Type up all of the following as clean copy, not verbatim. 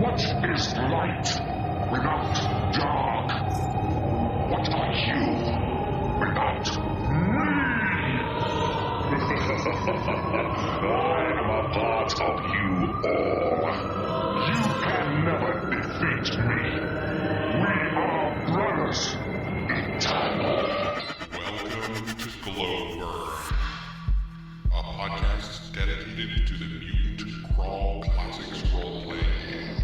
What is light without dark? What are you without me? I am a part of you all. You can never defeat me. We are brothers, eternal. Welcome to Glowburn, a podcast dedicated to the Mutant Crawl Classics role-playing game.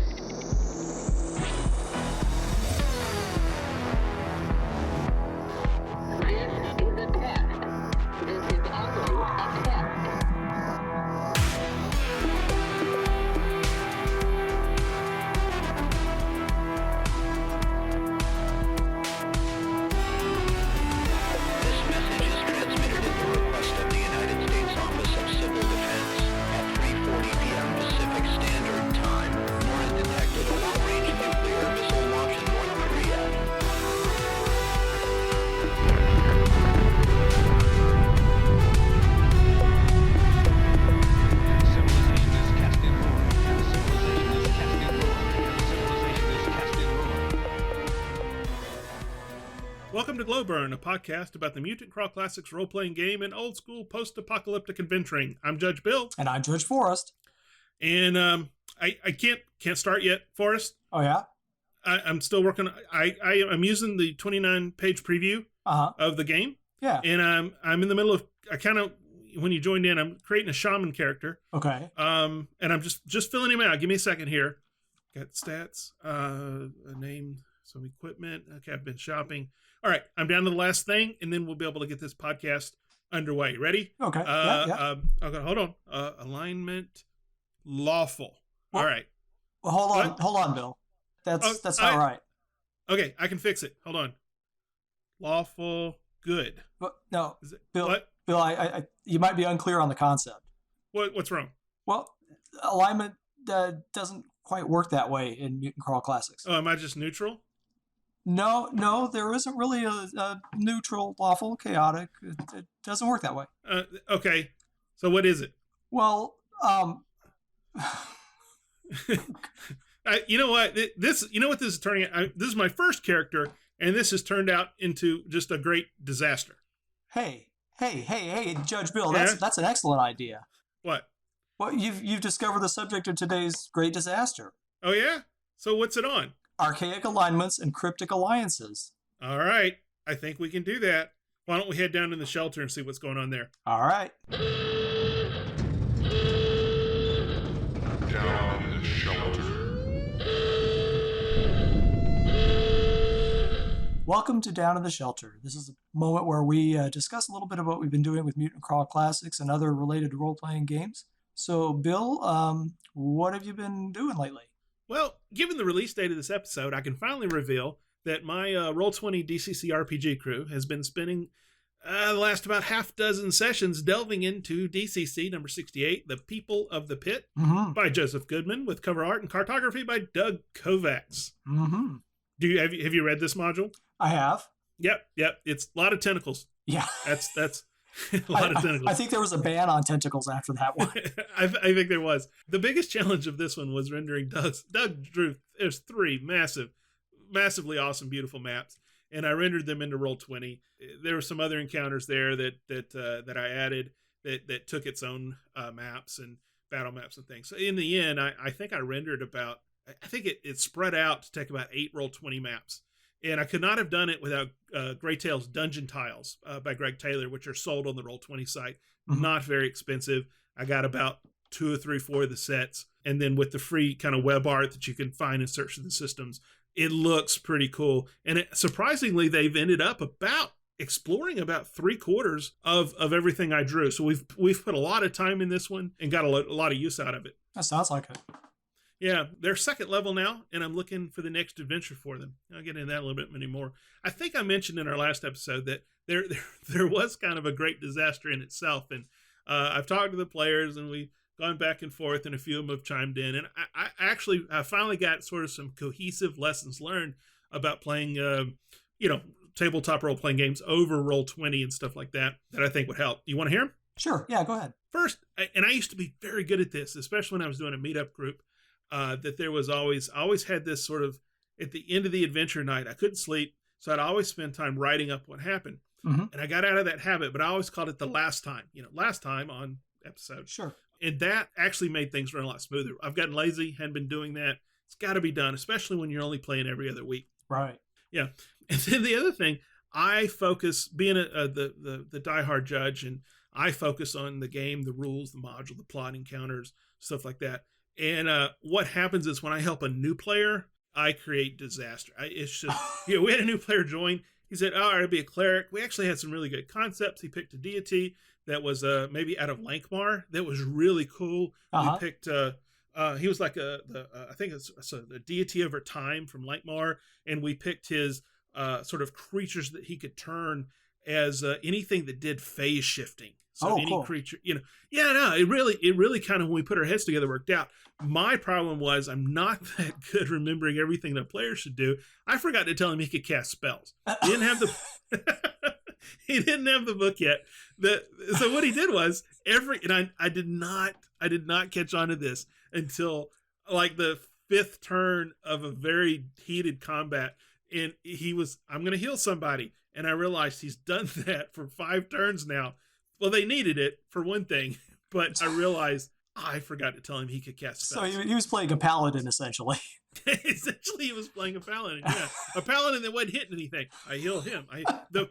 Welcome to Glowburn, a podcast about the Mutant Crawl Classics role-playing game and old-school post-apocalyptic adventuring. I'm Judge Bill. And I'm Judge Forrest. And I can't start yet, Forrest. Oh, yeah? I'm still working. I'm using the 29-page preview of the game. Yeah. And I'm in the middle of, when you joined in, I'm creating a shaman character. Okay. And I'm just filling him out. Give me a second here. Got stats, a name, some equipment. Okay, I've been shopping. All right, I'm down to the last thing, and then we'll be able to get this podcast underway. Ready? Okay. Okay, hold on. Alignment lawful. Well, all right. Well, hold on, Bill. That's not right. Okay, I can fix it. Hold on. Lawful good. But, no, Bill. What? Bill, I you might be unclear on the concept. What's wrong? Well, alignment doesn't quite work that way in Mutant Crawl Classics. Oh, am I just neutral? No, there isn't really a neutral, lawful, chaotic. It doesn't work that way. Okay, so what is it? Well, you know what? You know what this is turning out? This is my first character, and this has turned out into just a great disaster. Hey, Judge Bill, Yeah? that's an excellent idea. What? Well, you've discovered the subject of today's great disaster. Oh, yeah? So what's it on? Archaic alignments and cryptic alliances. All right. I think we can do that. Why don't we head down in the shelter and see what's going on there? All right. Down in the shelter. Welcome to Down in the Shelter. This is a moment where we discuss a little bit of what we've been doing with Mutant Crawl Classics and other related role-playing games. So, Bill, what have you been doing lately? Well, given the release date of this episode, I can finally reveal that my Roll20 DCC RPG crew has been spending the last about half dozen sessions delving into DCC number 68, The People of the Pit, by Joseph Goodman, with cover art and cartography by Doug Kovacs. Mm-hmm. Have you read this module? I have. Yep. It's a lot of tentacles. Yeah. That's a lot of tentacles. I think there was a ban on tentacles after that one. I think there was. The biggest challenge of this one was rendering Doug drew. There's 3 massively awesome, beautiful maps, and I rendered them into Roll20. There were some other encounters there that I added that took its own maps and battle maps and things. So in the end, I think I rendered about. I think it spread out to take about 8 Roll20 maps. And I could not have done it without Greytail's Dungeon Tiles by Greg Taylor, which are sold on the Roll20 site. Mm-hmm. Not very expensive. I got about 2 or 3, 4 of the sets. And then with the free kind of web art that you can find and search in the systems, it looks pretty cool. And surprisingly, they've ended up exploring about 3/4 of everything I drew. So we've put a lot of time in this one and got a lot of use out of it. That sounds like it. Yeah, they're 2nd level now, and I'm looking for the next adventure for them. I'll get into that a little bit more. I think I mentioned in our last episode that there was kind of a great disaster in itself, and I've talked to the players, and we've gone back and forth, and a few of them have chimed in, and I finally got sort of some cohesive lessons learned about playing, tabletop role-playing games over Roll20 and stuff like that I think would help. You want to hear them? Sure. Yeah, go ahead. First, and I used to be very good at this, especially when I was doing a meetup group. that there was I always had this sort of, at the end of the adventure night, I couldn't sleep. So I'd always spend time writing up what happened. Mm-hmm. And I got out of that habit, but I always called it the last time, last time on episode. Sure. And that actually made things run a lot smoother. I've gotten lazy, hadn't been doing that. It's got to be done, especially when you're only playing every other week. Right. Yeah. And then the other thing, I focus, being the diehard judge, and I focus on the game, the rules, the module, the plot, encounters, stuff like that. And what happens is when I help a new player, I create disaster. It's just, we had a new player join. He said, oh, I'd be a cleric. We actually had some really good concepts. He picked a deity that was maybe out of Lankmar. That was really cool. Uh-huh. We picked, he was like I think it's the deity over time from Lankmar. And we picked his sort of creatures that he could turn as anything that did phase shifting. So any cool. creature, it really kind of, when we put our heads together, worked out. My problem was I'm not that good remembering everything that players should do. I forgot to tell him he could cast spells. He didn't have he didn't have the book yet. So what he did was I did not catch on to this until like the 5th turn of a very heated combat. And I'm going to heal somebody. And I realized he's done that for 5 turns now. Well, they needed it for one thing, but I realized I forgot to tell him he could cast spells. So he was playing a paladin, essentially. Essentially, he was playing a paladin. Yeah, a paladin that wasn't hitting anything. I heal him.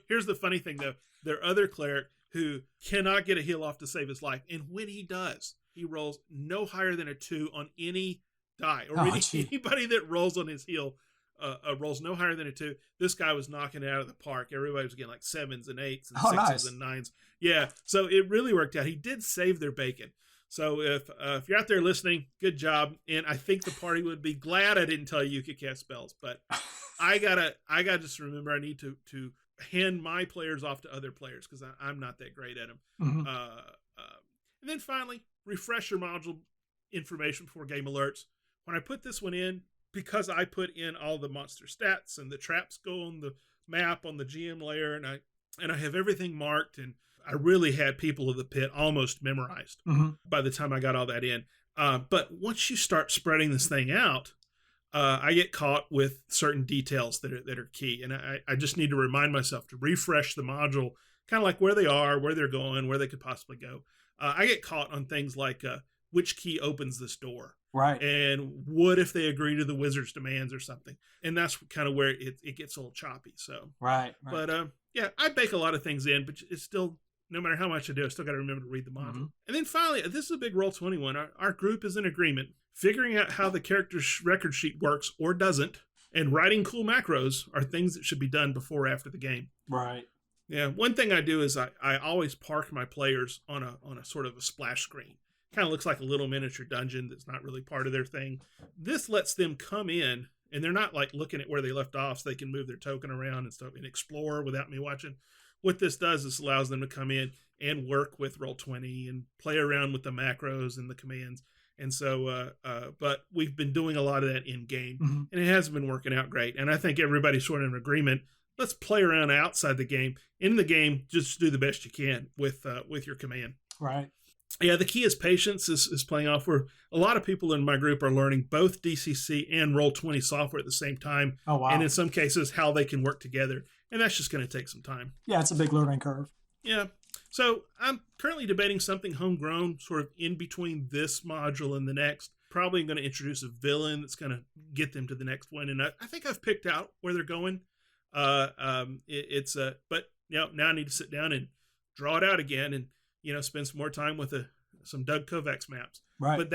Here's the funny thing, though. There are other cleric who cannot get a heal off to save his life, and when he does, he rolls no higher than a 2 on any die, or anybody that rolls on his heal. Rolls no higher than a 2. This guy was knocking it out of the park. Everybody was getting like 7s and 8s and 6s and 9s. Yeah, so it really worked out. He did save their bacon. So if you're out there listening, good job. And I think the party would be glad I didn't tell you could cast spells. But I gotta just remember I need to hand my players off to other players because I'm not that great at them. Mm-hmm. And then finally, refresh your module information before game alerts. When I put this one in, because I put in all the monster stats and the traps go on the map on the GM layer, and I have everything marked, and I really had People of the Pit almost memorized by the time I got all that in. But once you start spreading this thing out, I get caught with certain details that are key, and I just need to remind myself to refresh the module, kind of like where they are, where they're going, where they could possibly go. I get caught on things like which key opens this door. Right. And what if they agree to the wizard's demands or something? And that's kind of where it gets a little choppy. So right. But I bake a lot of things in, but it's still, no matter how much I do, I still got to remember to read the module. Mm-hmm. And then finally, this is a big Roll20 one. Our group is in agreement. Figuring out how the character's record sheet works or doesn't, and writing cool macros are things that should be done before or after the game. Right. Yeah. One thing I do is I always park my players on a sort of a splash screen. Kind of looks like a little miniature dungeon that's not really part of their thing. This lets them come in, and they're not like looking at where they left off, so they can move their token around and stuff and explore without me watching. What this does is allows them to come in and work with Roll20 and play around with the macros and the commands. And so, but we've been doing a lot of that in game, and it has been working out great. And I think everybody's sort of in agreement. Let's play around outside the game. In the game, just do the best you can with your command. Right. Yeah, the key is patience is playing off where a lot of people in my group are learning both DCC and Roll20 software at the same time. Oh, wow. And in some cases, how they can work together. And that's just going to take some time. Yeah, it's a big learning curve. Yeah. So I'm currently debating something homegrown, sort of in between this module and the next. Probably going to introduce a villain that's going to get them to the next one. And I think I've picked out where they're going. But now I need to sit down and draw it out again and spend some more time with some Doug Kovacs maps. Right. But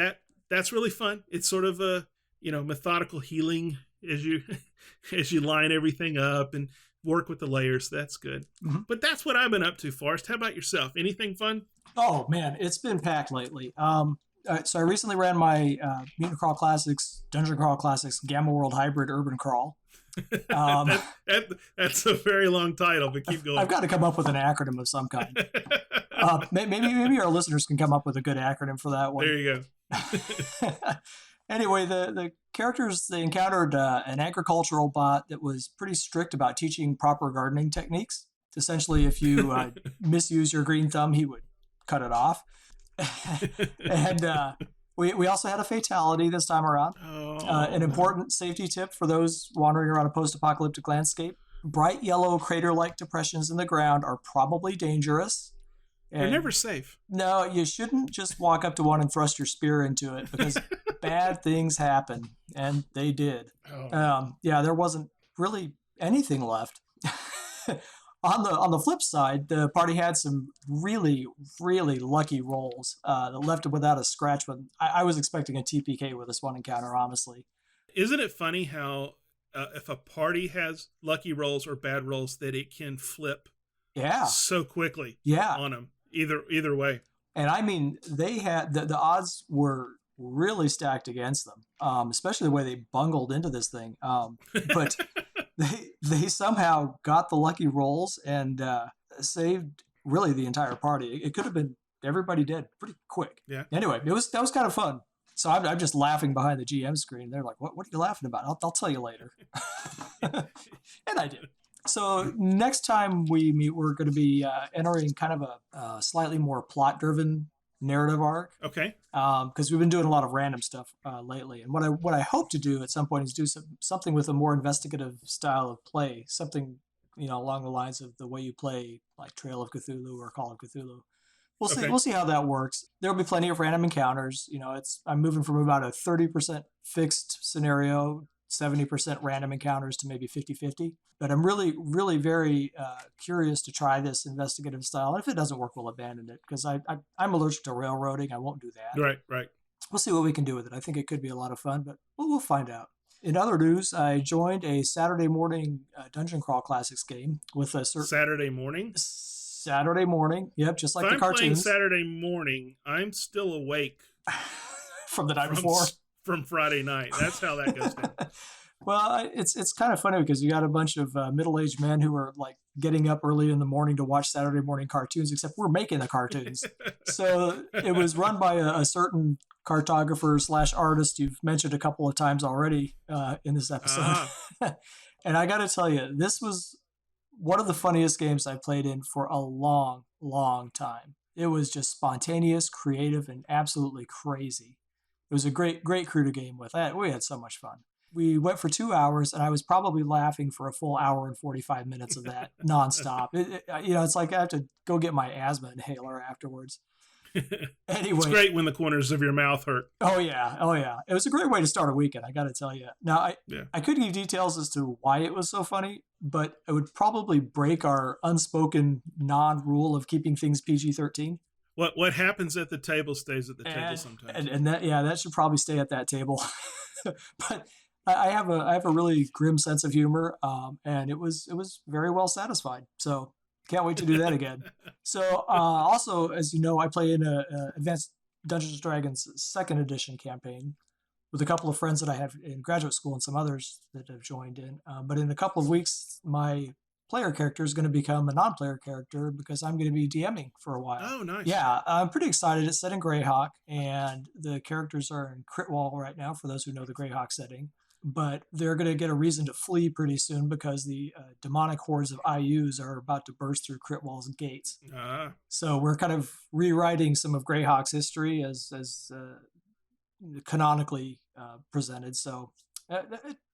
that's really fun. It's sort of a methodical healing as you line everything up and work with the layers. That's good. Mm-hmm. But that's what I've been up to, Forrest. How about yourself? Anything fun? Oh man, it's been packed lately. So I recently ran my Mutant Crawl Classics, Dungeon Crawl Classics, Gamma World Hybrid Urban Crawl. That's a very long title, but keep going. I've got to come up with an acronym of some kind. Maybe our listeners can come up with a good acronym for that one. There you go. Anyway, the characters, they encountered an agricultural bot that was pretty strict about teaching proper gardening techniques. Essentially, if you misuse your green thumb, he would cut it off. And We also had a fatality this time around. An important safety tip for those wandering around a post-apocalyptic landscape. Bright yellow crater-like depressions in the ground are probably dangerous. They're never safe. No, you shouldn't just walk up to one and thrust your spear into it because bad things happen, and they did. There wasn't really anything left. On the flip side, the party had some really, really lucky rolls that left it without a scratch. But I was expecting a TPK with this one encounter, honestly. Isn't it funny how if a party has lucky rolls or bad rolls, that it can flip so quickly on them, either way. And I mean, they had the odds were really stacked against them, especially the way they bungled into this thing. But they somehow got the lucky rolls and saved really the entire party. It could have been everybody dead pretty quick. Yeah. Anyway, that was kind of fun. So I'm just laughing behind the GM screen. They're like, "What are you laughing about?" I'll tell you later. And I did. So next time we meet, we're going to be entering kind of a slightly more plot-driven narrative arc. Okay. Because we've been doing a lot of random stuff lately, and what I hope to do at some point is do something with a more investigative style of play, something along the lines of the way you play like Trail of Cthulhu or Call of Cthulhu. We'll see. Okay. We'll see how that works. There will be plenty of random encounters. I'm moving from about a 30% fixed scenario, 70% random encounters to maybe 50-50. But I'm really, really very curious to try this investigative style. And if it doesn't work, we'll abandon it because I'm allergic to railroading. I won't do that. Right. We'll see what we can do with it. I think it could be a lot of fun, but we'll find out. In other news, I joined a Saturday morning Dungeon Crawl Classics game with a certain... Saturday morning? Saturday morning. Yep, just like the cartoons. I'm playing Saturday morning, I'm still awake. From the night before? From Friday night. That's how that goes down. Well, it's kind of funny because you got a bunch of middle-aged men who are like getting up early in the morning to watch Saturday morning cartoons, except we're making the cartoons. So it was run by a certain cartographer / artist you've mentioned a couple of times already in this episode. And I got to tell you, this was one of the funniest games I played in for a long, long time. It was just spontaneous, creative, and absolutely crazy. It was a great crew to game with. We had so much fun. We went for 2 hours, and I was probably laughing for a full hour and 45 minutes of that nonstop. It's like I have to go get my asthma inhaler afterwards. Anyway, it's great when the corners of your mouth hurt. Oh yeah. It was a great way to start a weekend, I got to tell you. Now, I couldn't give details as to why it was so funny, but it would probably break our unspoken non-rule of keeping things PG-13. What happens at the table stays at the table sometimes. And that should probably stay at that table. But I have a really grim sense of humor, and it was very well satisfied. So can't wait to do that again. So also, as you know, I play in a Advanced Dungeons & Dragons 2nd edition campaign with a couple of friends that I have in graduate school and some others that have joined in. But in a couple of weeks, my player character is going to become a non-player character because I'm going to be DMing for a while. Oh, nice. Yeah, I'm pretty excited. It's set in Greyhawk, and the characters are in Critwall right now, for those who know the Greyhawk setting. But they're going to get a reason to flee pretty soon because the demonic hordes of IUs are about to burst through Critwall's gates. So we're kind of rewriting some of Greyhawk's history as canonically presented. So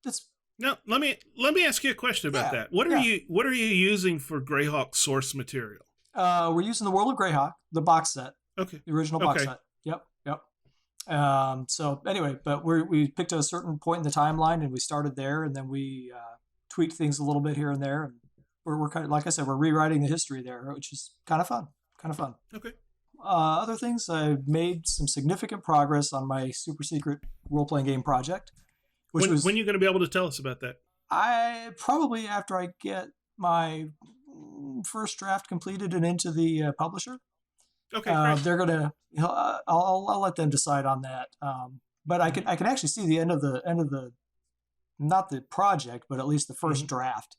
it's... Now, let me ask you a question about that. What are you using for Greyhawk source material? We're using the World of Greyhawk, the box set. Okay. The original box set. Yep. So anyway, but we picked a certain point in the timeline and we started there, and then we tweaked things a little bit here and there, and we're kind of, like I said, we're rewriting the history there, which is kind of fun. Okay. Other things, I've made some significant progress on my super secret role-playing game project. When are you going to be able to tell us about that? I probably after I get my first draft completed and into the publisher. Okay, great. They're gonna. I'll let them decide on that. But I can actually see the end of the not the project, but at least the first draft,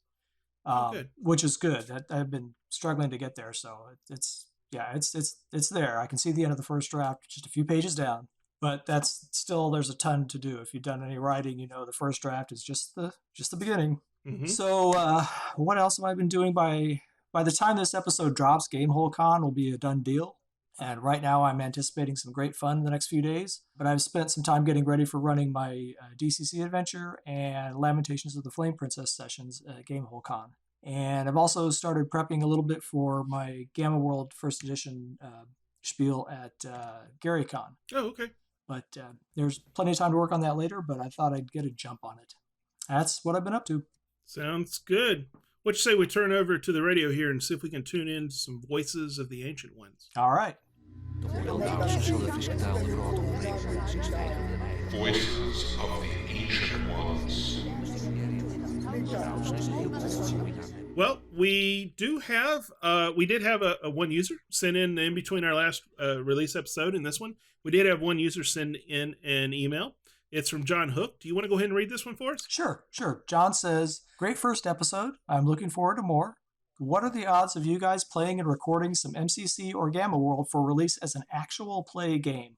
which is good. I've been struggling to get there, so it's there. I can see the end of the first draft, just a few pages down. But that's still, there's a ton to do. If you've done any writing, the first draft is just the beginning. Mm-hmm. So what else have I been doing? By the time this episode drops, GameholeCon will be a done deal. And right now I'm anticipating some great fun in the next few days. But I've spent some time getting ready for running my DCC adventure and Lamentations of the Flame Princess sessions at Gamehole Con. And I've also started prepping a little bit for my Gamma World First Edition spiel at GaryCon. Oh, okay. But there's plenty of time to work on that later, but I thought I'd get a jump on it. That's what I've been up to. Sounds good. What you say we turn over to the radio here and see if we can tune in to some voices of the Ancient Ones? All right. Voices of the Ancient Ones. Well, we did have a one user send in between our last release episode and this one. We did have one user send in an email. It's from John Hook. Do you want to go ahead and read this one for us? Sure. John says, great first episode. I'm looking forward to more. What are the odds of you guys playing and recording some MCC or Gamma World for release as an actual play game?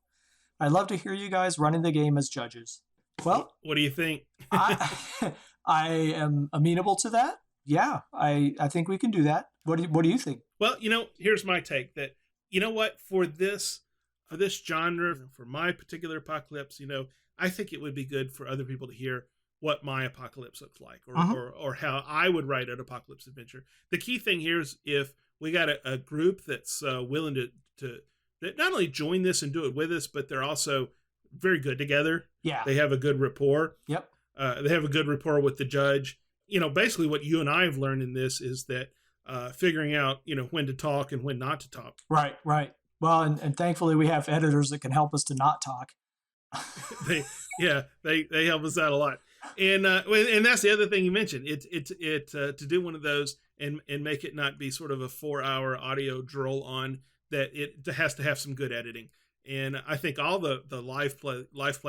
I'd love to hear you guys running the game as judges. Well, what do you think? I am amenable to that. Yeah, I think we can do that. What do you think? Well, here's my take that, for this genre, for my particular apocalypse, I think it would be good for other people to hear what my apocalypse looks like or how I would write an apocalypse adventure. The key thing here is if we got a group that's willing to that not only join this and do it with us, but they're also very good together. Yeah. They have a good rapport. Yep. They have a good rapport with the judge. Basically what you and I have learned in this is that figuring out, when to talk and when not to talk. Right. Well, and thankfully we have editors that can help us to not talk. they help us out a lot. And that's the other thing you mentioned. To do one of those and make it not be sort of a 4-hour audio droll on that. It has to have some good editing. And I think all the live play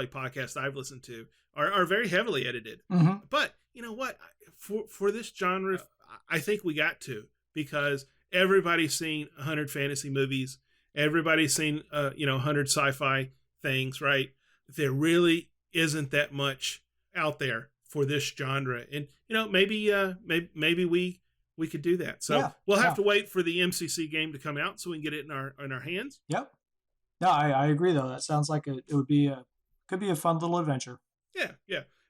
podcasts I've listened to are very heavily edited. Mm-hmm. But you know what? For this genre, I think we got to, because everybody's seen 100 fantasy movies. Everybody's seen 100 sci-fi things, right? There really isn't that much out there for this genre, and maybe we could do that. So we'll have to wait for the MCC game to come out so we can get it in our hands. Yep. No, I agree though. That sounds like it could be a fun little adventure. Yeah.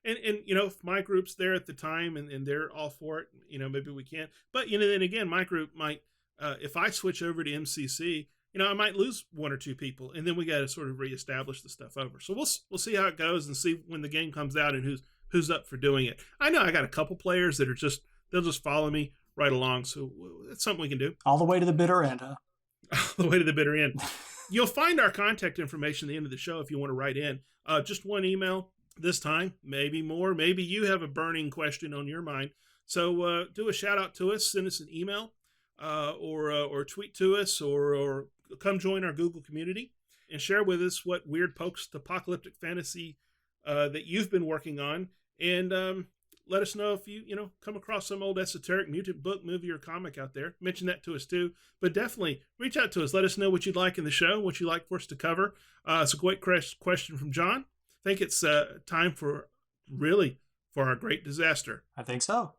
And if my group's there at the time and they're all for it, maybe we can. But then again, my group might if I switch over to MCC, I might lose one or two people, and then we got to sort of reestablish the stuff over. So we'll see how it goes and see when the game comes out and who's up for doing it. I know I got a couple players that they'll just follow me right along. So that's something we can do. All the way to the bitter end, huh? All the way to the bitter end. You'll find our contact information at the end of the show if you want to write in. Just one email this time, maybe more. Maybe you have a burning question on your mind. So do a shout out to us, send us an email, or tweet to us, or come join our Google community and share with us what weird post-apocalyptic fantasy that you've been working on, and let us know if you come across some old esoteric mutant book, movie, or comic out there. Mention that to us too, but definitely reach out to us. Let us know what you'd like in the show, what you'd like for us to cover. It's a great question from John. I think it's time for our great disaster. I think so.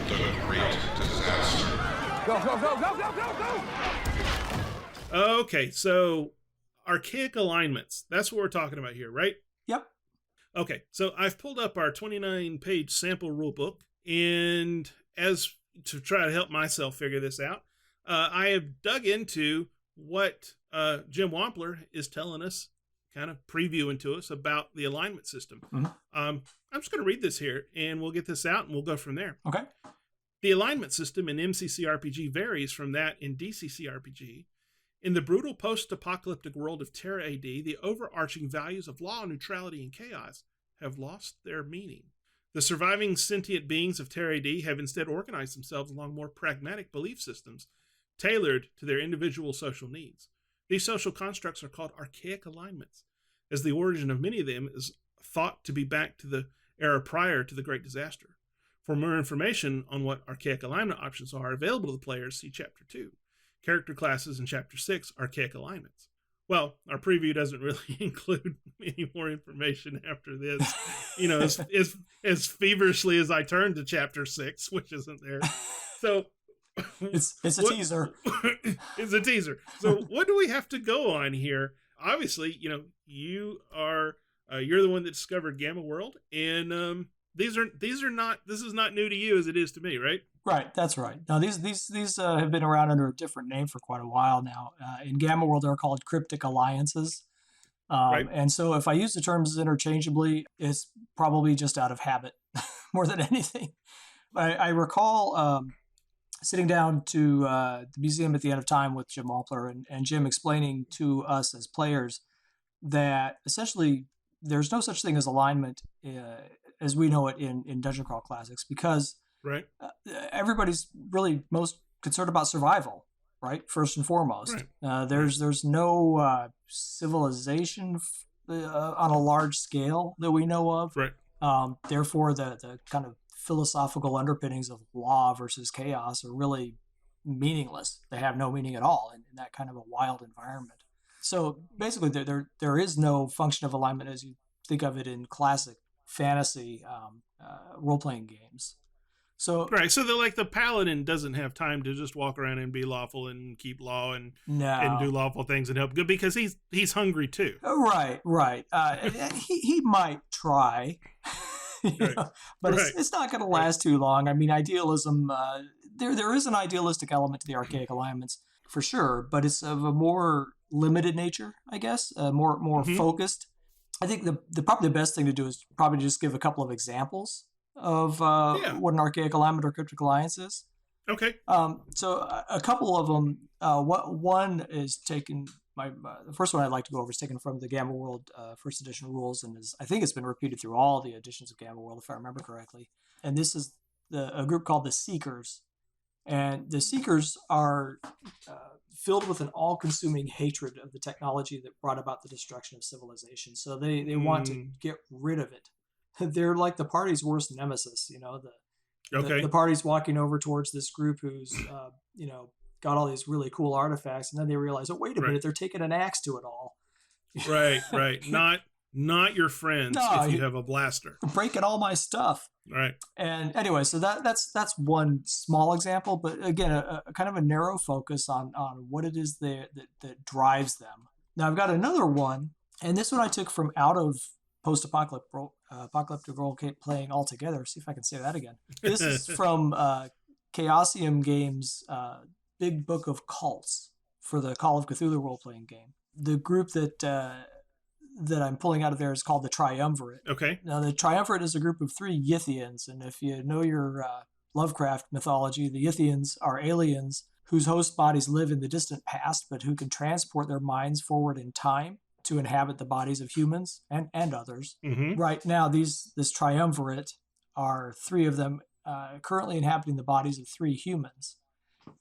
The Great Disaster. Go. Okay, so archaic alignments. That's what we're talking about here, right? Yep. Okay, so I've pulled up our 29-page sample rulebook, and as to try to help myself figure this out, I have dug into what Jim Wampler is telling us, kind of previewing to us about the alignment system. Mm-hmm. I'm just going to read this here, and we'll get this out, and we'll go from there. Okay. The alignment system in MCC RPG varies from that in DCC RPG. In the brutal post-apocalyptic world of Terra AD, the overarching values of law, neutrality, and chaos have lost their meaning. The surviving sentient beings of Terra AD have instead organized themselves along more pragmatic belief systems, tailored to their individual social needs. These social constructs are called archaic alignments, as the origin of many of them is thought to be back to the era prior to the Great Disaster. For more information on what archaic alignment options are available to the players, see Chapter 2. Character classes in Chapter 6, Archaic Alignments. Well, our preview doesn't really include any more information after this, as feverishly as I turned to Chapter 6, which isn't there. So It's a What- teaser. It's a teaser. So what do we have to go on here? Obviously, you are you're the one that discovered Gamma World, and these are not. This is not new to you as it is to me, right? Right, that's right. Now these have been around under a different name for quite a while now. In Gamma World, they're called Cryptic alliances. Right. And so if I use the terms interchangeably, it's probably just out of habit more than anything. I recall sitting down to the museum at the end of time with Jim Malpler and Jim explaining to us as players that essentially there's no such thing as alignment as we know it in Dungeon Crawl Classics because Right. everybody's really most concerned about survival, right? First and foremost. Right. There's no civilization on a large scale that we know of. Right. Therefore, the kind of philosophical underpinnings of law versus chaos are really meaningless. They have no meaning at all in that kind of a wild environment. So basically, there is no function of alignment as you think of it in classic fantasy role-playing games. So Right. So the paladin doesn't have time to just walk around and be lawful and keep law and do lawful things and help good because he's hungry too. Right. He might try, Right. but Right. it's not going to last too long. I mean, idealism. There is an idealistic element to the archaic alignments for sure, but it's of a more limited nature, I guess, more focused. I think probably the best thing to do is probably just give a couple of examples of what an archaic alignment or cryptic alliance is. Okay. So a couple of them. One is taken. The first one I'd like to go over is taken from the Gamma World first edition rules, and I think it's been repeated through all the editions of Gamma World, if I remember correctly. And this is a group called the Seekers, and the Seekers are filled with an all-consuming hatred of the technology that brought about the destruction of civilization. So they want to get rid of it. They're like the party's worst nemesis. The party's walking over towards this group who's got all these really cool artifacts, and then they realize, oh, wait a minute, they're taking an axe to it all. Right. Not your friends if you have a blaster. Breaking all my stuff. Right. And anyway, so that's one small example, but again, a kind of a narrow focus on what it is that drives them. Now I've got another one, and this one I took from out of post-apocalyptic role playing altogether. See if I can say that again. This is from Chaosium Games' Big Book of Cults for the Call of Cthulhu role-playing game. The group that I'm pulling out of there is called the Triumvirate. Okay. Now, the Triumvirate is a group of 3 Yithians, and if you know your Lovecraft mythology, the Yithians are aliens whose host bodies live in the distant past, but who can transport their minds forward in time to inhabit the bodies of humans and others. Mm-hmm. Right now, this Triumvirate are 3 of them currently inhabiting the bodies of 3 humans.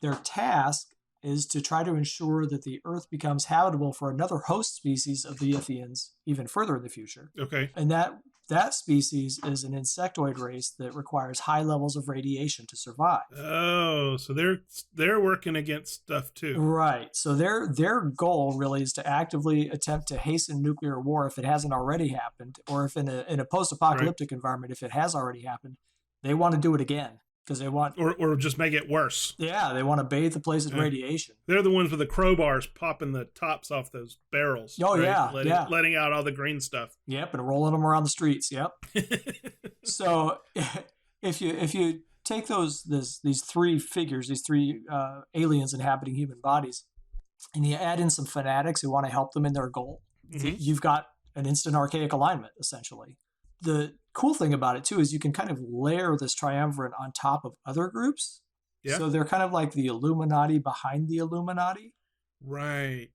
Their task is to try to ensure that the Earth becomes habitable for another host species of the Yithians even further in the future. Okay. And that species is an insectoid race that requires high levels of radiation to survive. Oh, so they're working against stuff too. Right. So their goal really is to actively attempt to hasten nuclear war if it hasn't already happened, or if in a post-apocalyptic environment, if it has already happened, they want to do it again. Because they want, or just make it worse. Yeah, they want to bathe the place in radiation. They're the ones with the crowbars popping the tops off those barrels. Oh, right? yeah, letting out all the green stuff. Yep, and rolling them around the streets. Yep. So, if you take these 3 figures, these 3 aliens inhabiting human bodies, and you add in some fanatics who want to help them in their goal, you've got an instant archaic alignment essentially. The cool thing about it too is you can kind of layer this triumvirate on top of other groups. Yeah. So they're kind of like the Illuminati behind the Illuminati. Right.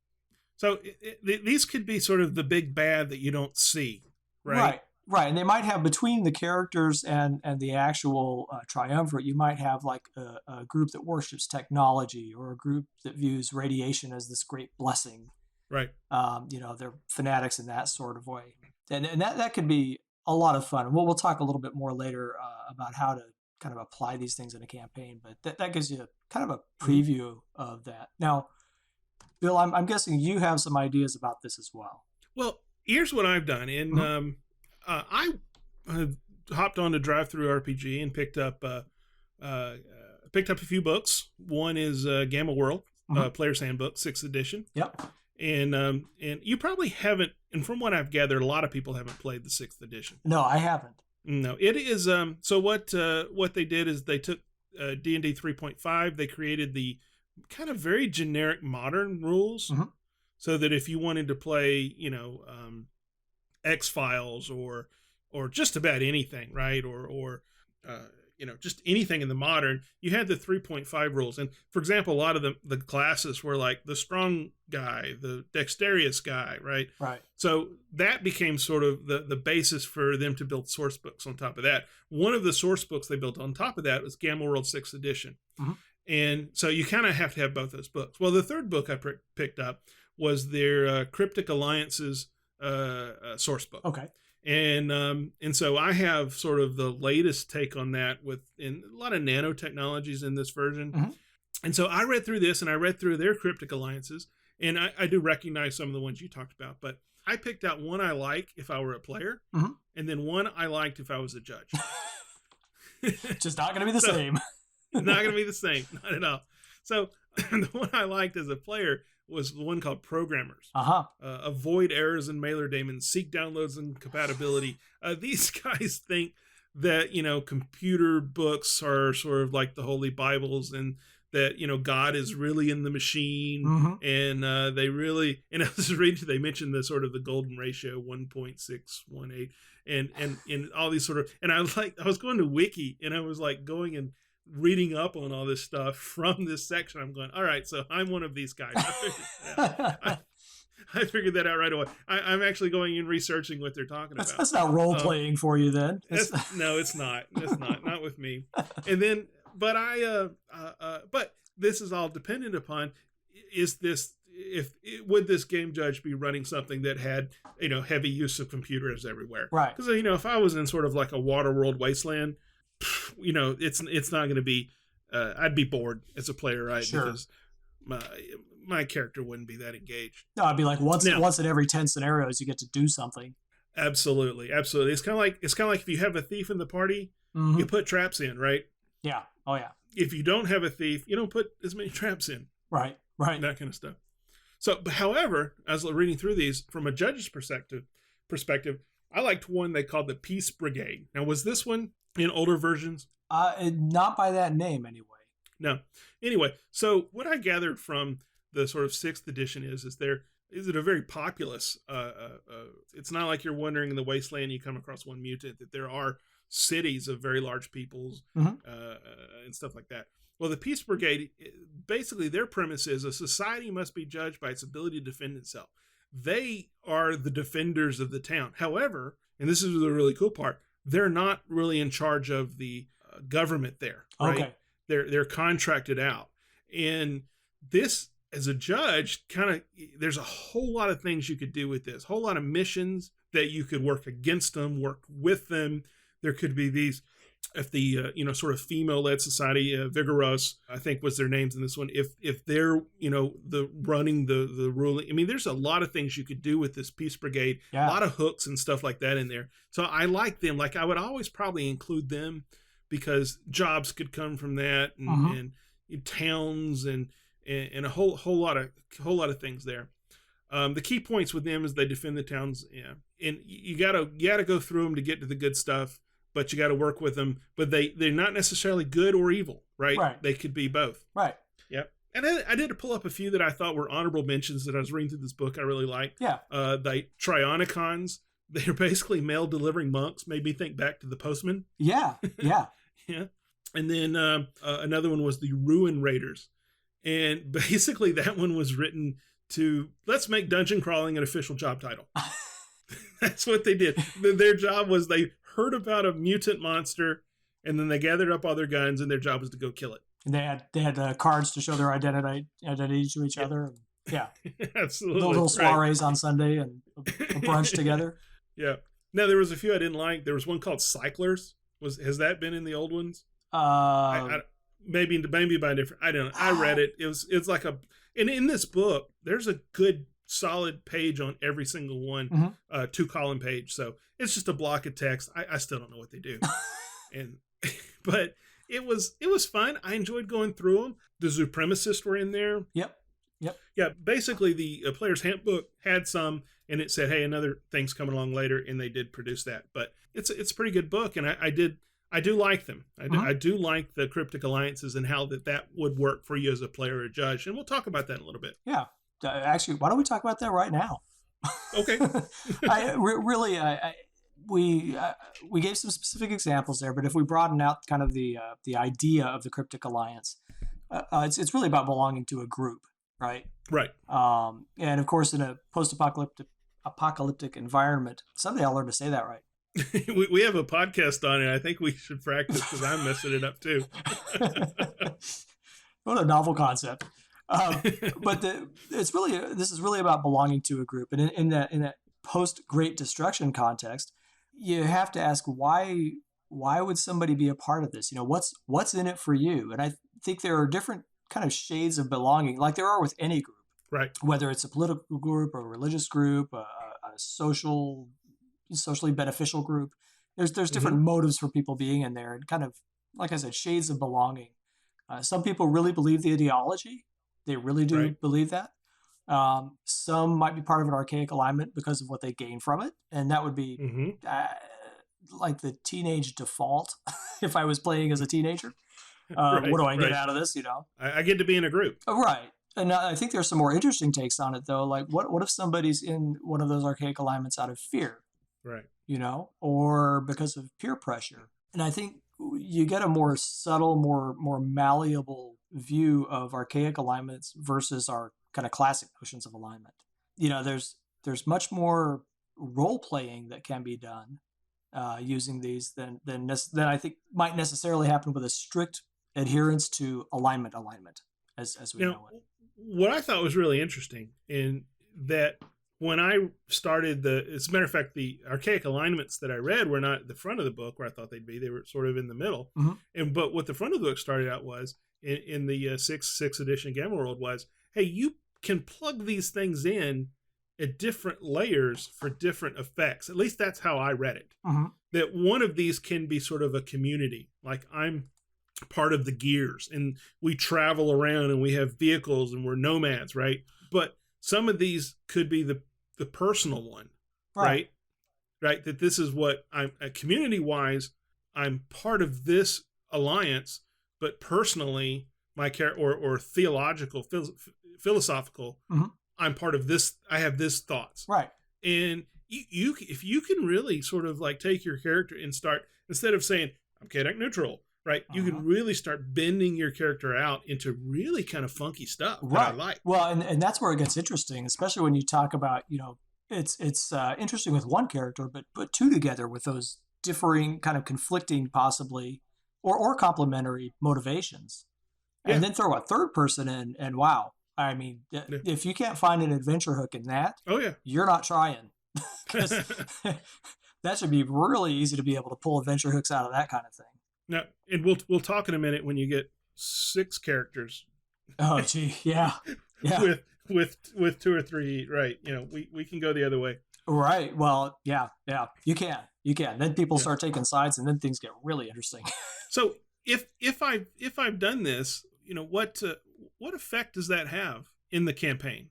So these could be sort of the big bad that you don't see. Right. And they might have, between the characters and the actual triumvirate, you might have like a group that worships technology, or a group that views radiation as this great blessing. Right. They're fanatics in that sort of way. And that could be a lot of fun. We'll talk a little bit more later about how to kind of apply these things in a campaign, but that gives you kind of a preview of that. Now, Bill, I'm guessing you have some ideas about this as well. Well, here's what I've done. I hopped on to Drive-Thru RPG and picked up picked up a few books. One is Gamma World, Player's Handbook, 6th edition. Yep. And you probably haven't, and from what I've gathered, a lot of people haven't played the 6th edition. No, I haven't. No, it is. So what they did is they took D&D 3.5. They created the kind of very generic modern rules, so that if you wanted to play, X-Files or just about anything, right, or just anything in the modern, you had the 3.5 rules. And for example, a lot of the classes were like the strong guy, the dexterous guy, right? Right. So that became sort of the basis for them to build source books on top of that. One of the source books they built on top of that was Gamma World 6th edition. And so you kind of have to have both those books. Well, the third book I picked up was their Cryptic Alliances source book. Okay. And so I have sort of the latest take on that in a lot of nanotechnologies in this version. And so I read through this, and I read through their Cryptic Alliances, and I do recognize some of the ones you talked about, but I picked out one I like if I were a player, and then one I liked if I was a judge. Just not going to be the same. Not going to be the same, not at all. So the one I liked as a player was the one called Programmers. Avoid errors in mailer daemons, seek downloads and compatibility. These guys think that, computer books are sort of like the Holy Bibles, and that, God is really in the machine. And they really, and I was reading, they mentioned the sort of the golden ratio, 1.618, and all these sort of, and I was going to Wiki, and I was like going and reading up on all this stuff from this section. I'm going, all right, so I'm one of these guys. I figured that out right away. I'm actually going and reaching what they're talking about. That's not role playing for you then. No, it's not. It's not with me. And then, but but this is all dependent upon, would this game judge be running something that had, heavy use of computers everywhere? Right. Because, if I was in sort of like a Waterworld wasteland, it's not going to be, I'd be bored as a player, right? Sure. Because my character wouldn't be that engaged. No, I'd be like once in every 10 scenarios you get to do something. Absolutely. It's kind of like if you have a thief in the party, you put traps in, right? Yeah. Oh yeah. If you don't have a thief, you don't put as many traps in. Right. That kind of stuff. So, however, as I'm reading through these from a judge's perspective, I liked one they called the Peace Brigade. Now, was this one in older versions? Not by that name, anyway. No. Anyway, so what I gathered from the sort of 6th edition is it a very populous, it's not like you're wandering in the wasteland, you come across one mutant, that there are cities of very large peoples and stuff like that. Well, the Peace Brigade, basically their premise is a society must be judged by its ability to defend itself. They are the defenders of the town. However, and this is the really cool part, they're not really in charge of the government there, right? Okay. They're contracted out. And this, as a judge, there's a whole lot of things you could do with this, whole lot of missions that you could work against them, work with them. There could be these, if the, sort of female-led society, Vigorous, I think was their names in this one, if they're, the running the ruling, I mean, there's a lot of things you could do with this Peace Brigade, a lot of hooks and stuff like that in there. So I like them. Like, I would always probably include them because jobs could come from that, and towns and a whole lot of things there. The key points with them is they defend the towns, and you gotta go through them to get to the good stuff, but you got to work with them. But they're not necessarily good or evil, right? Right. They could be both. Right. Yep. And I did pull up a few that I thought were honorable mentions that I was reading through this book I really liked. Yeah. The Trionicons, they're basically mail delivering monks. Made me think back to the Postman. Yeah. Yeah. Yeah. And then another one was the Ruin Raiders. And basically that one was written to, let's make dungeon crawling an official job title. That's what they did. Their job was they heard about a mutant monster, and then they gathered up all their guns, and their job was to go kill it. And they had cards to show their identity to each other. Yeah. Absolutely. Little soirees on Sunday and a brunch together. Yeah. Now, there was a few I didn't like. There was one called Cyclers. Has that been in the old ones? Maybe by different. I don't know. I read it. It's like and in this book, there's a good solid page on every single one, 2-column page. So it's just a block of text. I still don't know what they do, but it was fun. I enjoyed going through them. The Supremacists were in there. Yep. Yeah, basically the player's handbook had some, and it said, hey, another thing's coming along later, and they did produce that. But it's a pretty good book, and I do like them. I do like the Cryptic Alliances and how that would work for you as a player or judge, and we'll talk about that in a little bit. Yeah. Actually, why don't we talk about that right now? Okay. We gave some specific examples there, but if we broaden out kind of the idea of the Cryptic Alliance, it's really about belonging to a group, right? Right. And of course, in a post-apocalyptic environment, someday I'll learn to say that right. we have a podcast on it. I think we should practice because I'm messing it up too. What a novel concept. But this is really about belonging to a group, and in that post Great Destruction context, you have to ask why would somebody be a part of this? What's in it for you? And I think there are different kind of shades of belonging, like there are with any group, right? Whether it's a political group, a religious group, a socially beneficial group. There's different motives for people being in there, and kind of, like I said, shades of belonging. Some people really believe the ideology. They really do believe that. Some might be part of an archaic alignment because of what they gain from it. And that would be like the teenage default if I was playing as a teenager. What do I get out of this, I get to be in a group. Right. And I think there's some more interesting takes on it, though. Like, what if somebody's in one of those archaic alignments out of fear? Right. Or because of peer pressure. And I think you get a more subtle, more malleable view of archaic alignments versus our kind of classic notions of alignment. There's much more role playing that can be done using these than I think might necessarily happen with a strict adherence to alignment as we know it. What I thought was really interesting in that when I started as a matter of fact, the archaic alignments that I read were not at the front of the book where I thought they'd be. They were sort of in the middle. But what the front of the book started out was in the 6th edition Gamma World was, hey, you can plug these things in at different layers for different effects. At least that's how I read it. That one of these can be sort of a community. Like I'm part of the gears and we travel around and we have vehicles and we're nomads, right? But some of these could be the personal one, right? That this is what I'm community-wise, I'm part of this alliance, but personally, my or theological, philosophical, I'm part of this. I have this thoughts, right? And you if you can really sort of like take your character and start, instead of saying I'm chaotic neutral, right? You can really start bending your character out into really kind of funky stuff that I like. Well, and that's where it gets interesting, especially when you talk about, it's interesting with one character, but put two together with those differing, kind of conflicting, possibly, or complementary motivations, and then throw a third person in, and wow, I mean, if you can't find an adventure hook in that, you're not trying, because that should be really easy to be able to pull adventure hooks out of that kind of thing. No, and we'll talk in a minute when you get 6 characters. Oh, gee, yeah. with 2 or 3, right? We can go the other way. Right. Well, yeah. You can. Then people start taking sides, and then things get really interesting. So if I've done this, what effect does that have in the campaign?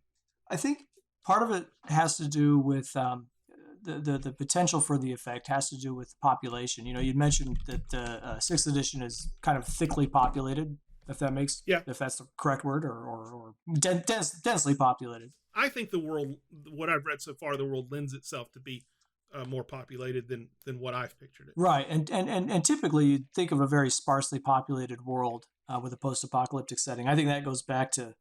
I think part of it has to do with the potential for the effect has to do with population. You'd mentioned that the 6th edition is kind of thickly populated, if that's the correct word, or densely populated. I think the world, what I've read so far, the world lends itself to be more populated than what I've pictured it. Right, and typically you'd think of a very sparsely populated world with a post-apocalyptic setting. I think that goes back to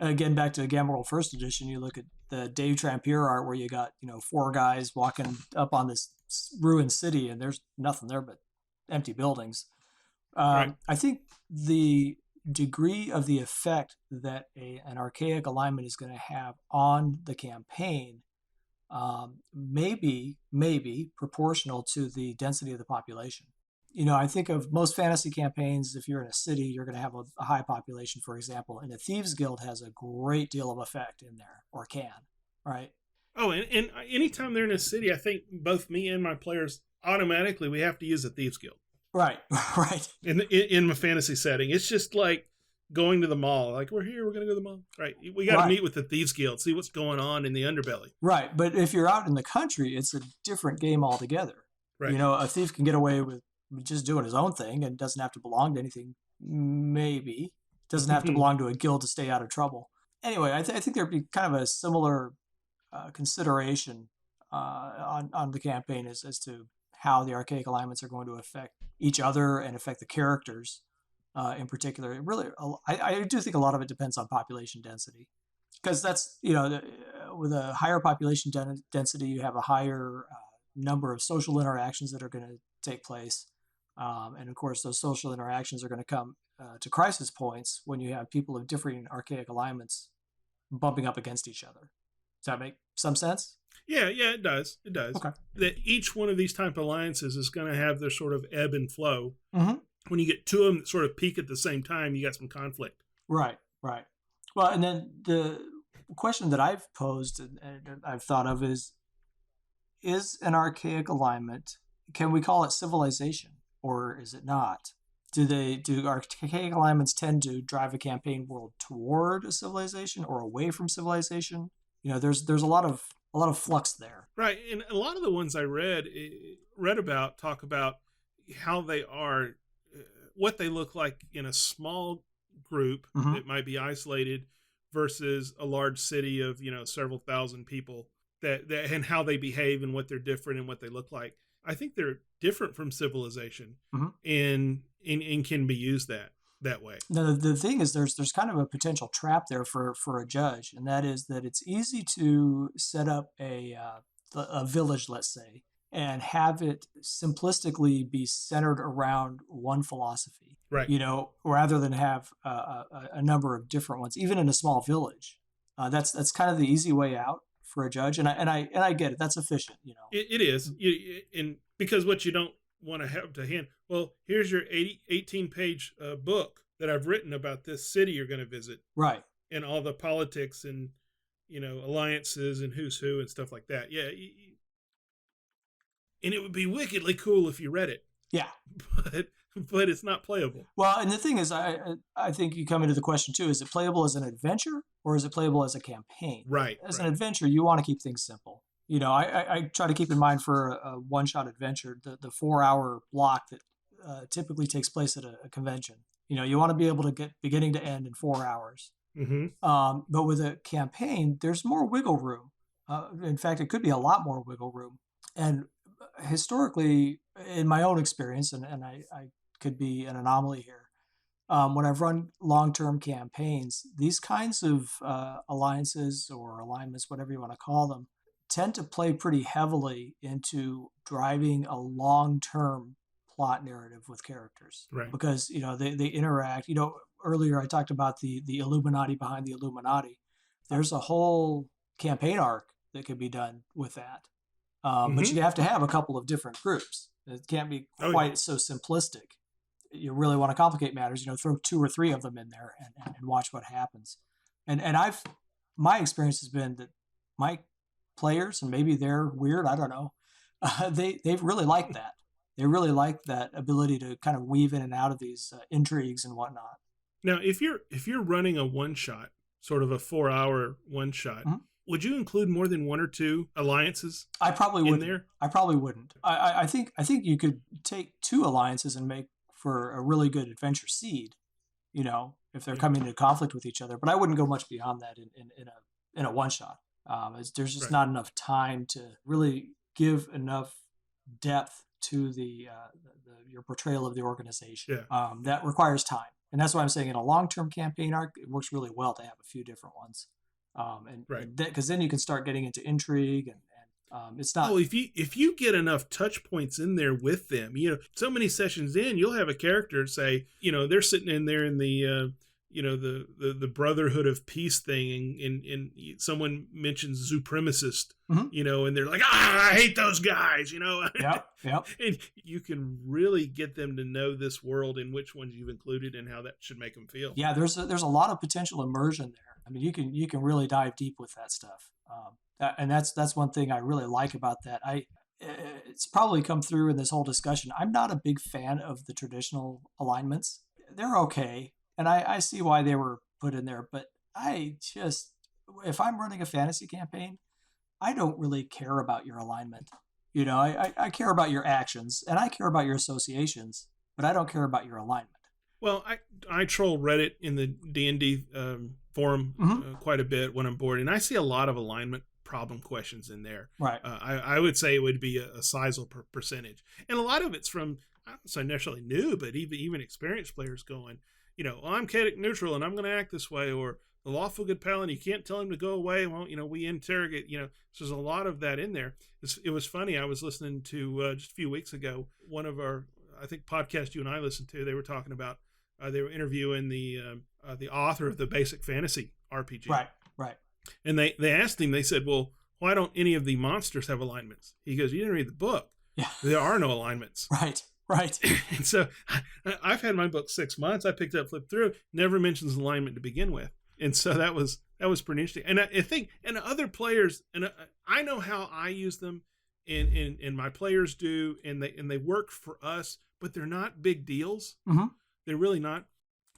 again, back to Gamma World 1st edition. You look at the Dave Trampier art where you got, 4 guys walking up on this ruined city and there's nothing there but empty buildings. Right. I think the degree of the effect that an archaic alignment is going to have on the campaign may be proportional to the density of the population. I think of most fantasy campaigns, if you're in a city, you're going to have a high population, for example, and a Thieves Guild has a great deal of effect in there, or can, right? Oh, and anytime they're in a city, I think both me and my players, automatically we have to use a Thieves Guild. Right, right. In a fantasy setting. It's just like going to the mall. Like, we're here, we're going to go to the mall. Right. We got to Right. meet with the Thieves Guild, see what's going on in the underbelly. Right, but if you're out in the country, it's a different game altogether. Right. You know, a thief can get away with just doing his own thing and doesn't have to belong to anything. Maybe doesn't have to belong to a guild to stay out of trouble. Anyway, I think there'd be kind of a similar consideration on the campaign as to how the archaic alignments are going to affect each other and affect the characters in particular. It really, I do think a lot of it depends on population density, because that's, you know, with a higher population density, you have a higher number of social interactions that are going to take place. And of course, those social interactions are going to come to crisis points when you have people of differing archaic alignments bumping up against each other. Does that make some sense? Yeah, it does. It does. Okay. That each one of these type of alliances is going to have their sort of ebb and flow. Mm-hmm. When you get two of them that sort of peak at the same time, you got some conflict. Right. Well, and then the question that I've posed and I've thought of is an archaic alignment, can we call it civilization, or is it not? Do archaic alignments tend to drive a campaign world toward a civilization or away from civilization? You know, there's a lot of flux there. Right, and a lot of the ones I read about talk about how they are, what they look like in a small group that might be isolated versus a large city of, you know, several thousand people, that and how they behave and what they're different and what they look like. I think they're different from civilization and can be used that way. Now, the thing is, there's kind of a potential trap there for a judge, and that is that it's easy to set up a village, let's say, and have it simplistically be centered around one philosophy. Right. You know, rather than have a number of different ones, even in a small village. That's kind of the easy way out for a judge, and I get it. That's efficient, you know. It is, and because what you don't want to have to hand. Well, here's your 18-page book that I've written about this city you're going to visit, right? And all the politics and, you know, alliances and who's who and stuff like that. Yeah, and it would be wickedly cool if you read it. Yeah, but it's not playable. Well, and the thing is, I think you come into the question too: is it playable as an adventure or is it playable as a campaign? Right. As an adventure, you want to keep things simple. You know, I try to keep in mind for a one-shot adventure the 4-hour block that typically takes place at a convention. You know, you want to be able to get beginning to end in 4 hours. But with a campaign, there's more wiggle room. In fact, it could be a lot more wiggle room. And historically, in my own experience, and I could be an anomaly here, when I've run long-term campaigns, these kinds of alliances or alignments, whatever you want to call them, tend to play pretty heavily into driving a long-term plot narrative with characters. Right. Because, you know, they interact. You know, earlier I talked about the Illuminati behind the Illuminati. There's a whole campaign arc that could be done with that. But you have to have a couple of different groups. It can't be quite so simplistic. You really want to complicate matters, you know, throw 2 or 3 of them in there and watch what happens. And my experience has been that my players, and maybe they're weird, I don't know, they've really liked that. They really like that ability to kind of weave in and out of these intrigues and whatnot. Now, if you're running a one-shot, sort of a 4-hour one-shot, would you include more than 1 or 2 alliances? I probably wouldn't. There? I probably wouldn't. I think you could take 2 alliances and make for a really good adventure seed, you know, if they're coming into conflict with each other. But I wouldn't go much beyond that in a one shot. There's just not enough time to really give enough depth to your portrayal of the organization. Yeah. That requires time, and that's why I'm saying in a long-term campaign arc, it works really well to have a few different ones. Because then you can start getting into intrigue and it's not. Oh, if you get enough touch points in there with them, you know, so many sessions in, you'll have a character say, you know, they're sitting in there in the you know, the Brotherhood of Peace thing, and someone mentions supremacist, you know, and they're like, I hate those guys, you know. Yep. And you can really get them to know this world and which ones you've included and how that should make them feel. Yeah, there's a lot of potential immersion there. I mean, you can really dive deep with that stuff. And that's one thing I really like about that. it's probably come through in this whole discussion. I'm not a big fan of the traditional alignments. They're okay, and I see why they were put in there, but if I'm running a fantasy campaign, I don't really care about your alignment. I care about your actions, and I care about your associations, but I don't care about your alignment. Well, I troll Reddit in the D&D forum quite a bit when I'm bored, and I see a lot of alignment problem questions in there. Right. I would say it would be a sizable percentage. And a lot of it's from, I don't say necessarily new, but even experienced players going, I'm chaotic neutral and I'm going to act this way, or the lawful good paladin, you can't tell him to go away. Well, we interrogate, so there's a lot of that in there. It was funny. I was listening to just a few weeks ago, one of our, I think, podcast you and I listened to, they were talking about, they were interviewing the author of the Basic Fantasy RPG. Right. And they asked him, they said, well, why don't any of the monsters have alignments? He goes, you didn't read the book. Yeah. There are no alignments. Right. And so I've had my book 6 months. I picked up, flipped through, never mentions alignment to begin with. And so that was pretty interesting. And I think, and other players, and I know how I use them, and my players do, and they work for us, but they're not big deals. Mm-hmm. They're really not.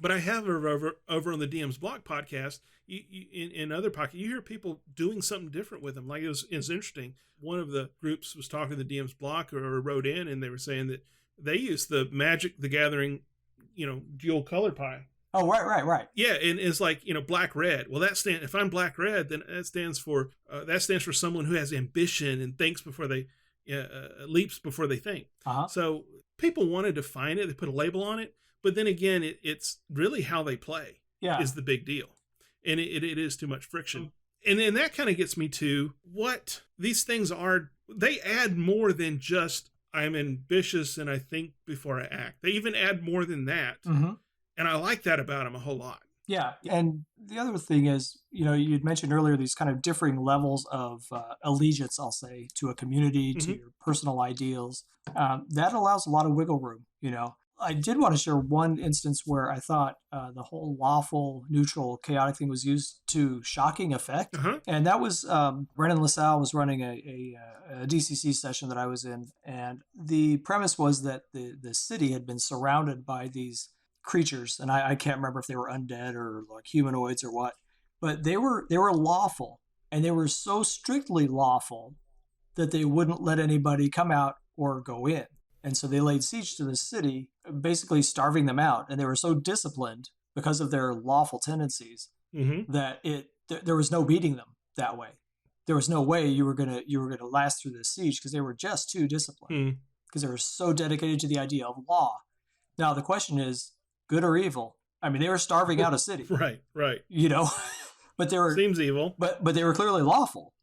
But I have over on the DM's Block podcast, in other podcasts, you hear people doing something different with them. Like it was interesting. One of the groups was talking to the DM's Block or wrote in, and they were saying that they use the Magic the Gathering, dual color pie. Oh, right. Yeah, and it's like, black red. Well, if I'm black red, then that stands for someone who has ambition and thinks before they leaps before they think. Uh-huh. So people want to define it. They put a label on it. But then again, it's really how they play is the big deal. And it is too much friction. And then that kind of gets me to what these things are. They add more than just I'm ambitious and I think before I act. They even add more than that. Mm-hmm. And I like that about them a whole lot. Yeah. And the other thing is, you'd mentioned earlier these kind of differing levels of allegiance, I'll say, to a community, to your personal ideals. That allows a lot of wiggle room, I did want to share one instance where I thought the whole lawful, neutral, chaotic thing was used to shocking effect. Uh-huh. And that was Brennan LaSalle was running a DCC session that I was in. And the premise was that the city had been surrounded by these creatures. And I can't remember if they were undead or like humanoids or what. But they were lawful. And they were so strictly lawful that they wouldn't let anybody come out or go in. And so they laid siege to the city, basically starving them out. And they were so disciplined because of their lawful tendencies that there was no beating them that way. There was no way you were gonna last through this siege because they were just too disciplined because they were so dedicated to the idea of law. Now the question is, good or evil? I mean, they were starving out a city, right? But they were seems evil, but they were clearly lawful.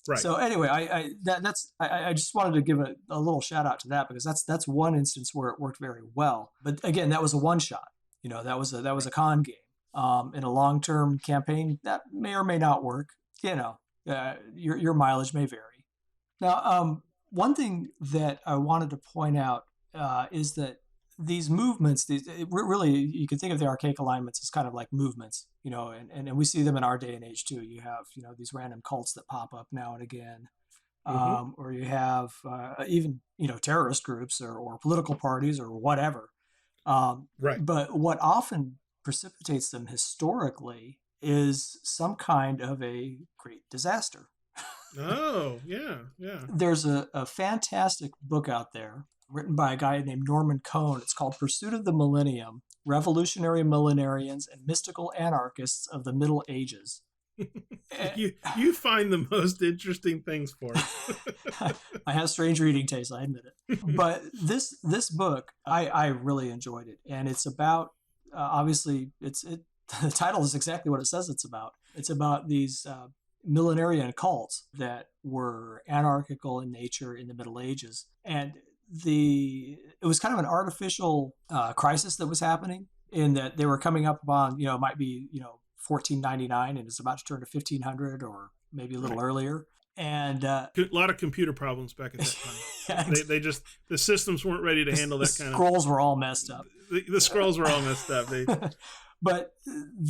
Right. So anyway, I just wanted to give a little shout out to that because that's one instance where it worked very well. But again, that was a one shot. That was a con game. In a long term campaign, that may or may not work. Your mileage may vary. Now, one thing that I wanted to point out is that these movements, really, you can think of the archaic alignments as kind of like movements, and we see them in our day and age too. You have, these random cults that pop up now and again, or you have even, terrorist groups or political parties or whatever. Right. But what often precipitates them historically is some kind of a great disaster. Oh, yeah. There's a fantastic book out there written by a guy named Norman Cohn. It's called Pursuit of the Millennium, Revolutionary Millenarians and Mystical Anarchists of the Middle Ages. You find the most interesting things for it. I have strange reading taste, I admit it. But this book, I really enjoyed it. And it's about, obviously, the title is exactly what it says it's about. It's about these millenarian cults that were anarchical in nature in the Middle Ages. And it was kind of an artificial crisis that was happening in that they were coming up upon, it might be, 1499 and it's about to turn to 1500 or maybe a little earlier. And a lot of computer problems back at that time. They just, the systems weren't ready to handle that kind of. Scrolls were all messed up. The scrolls were all messed up. But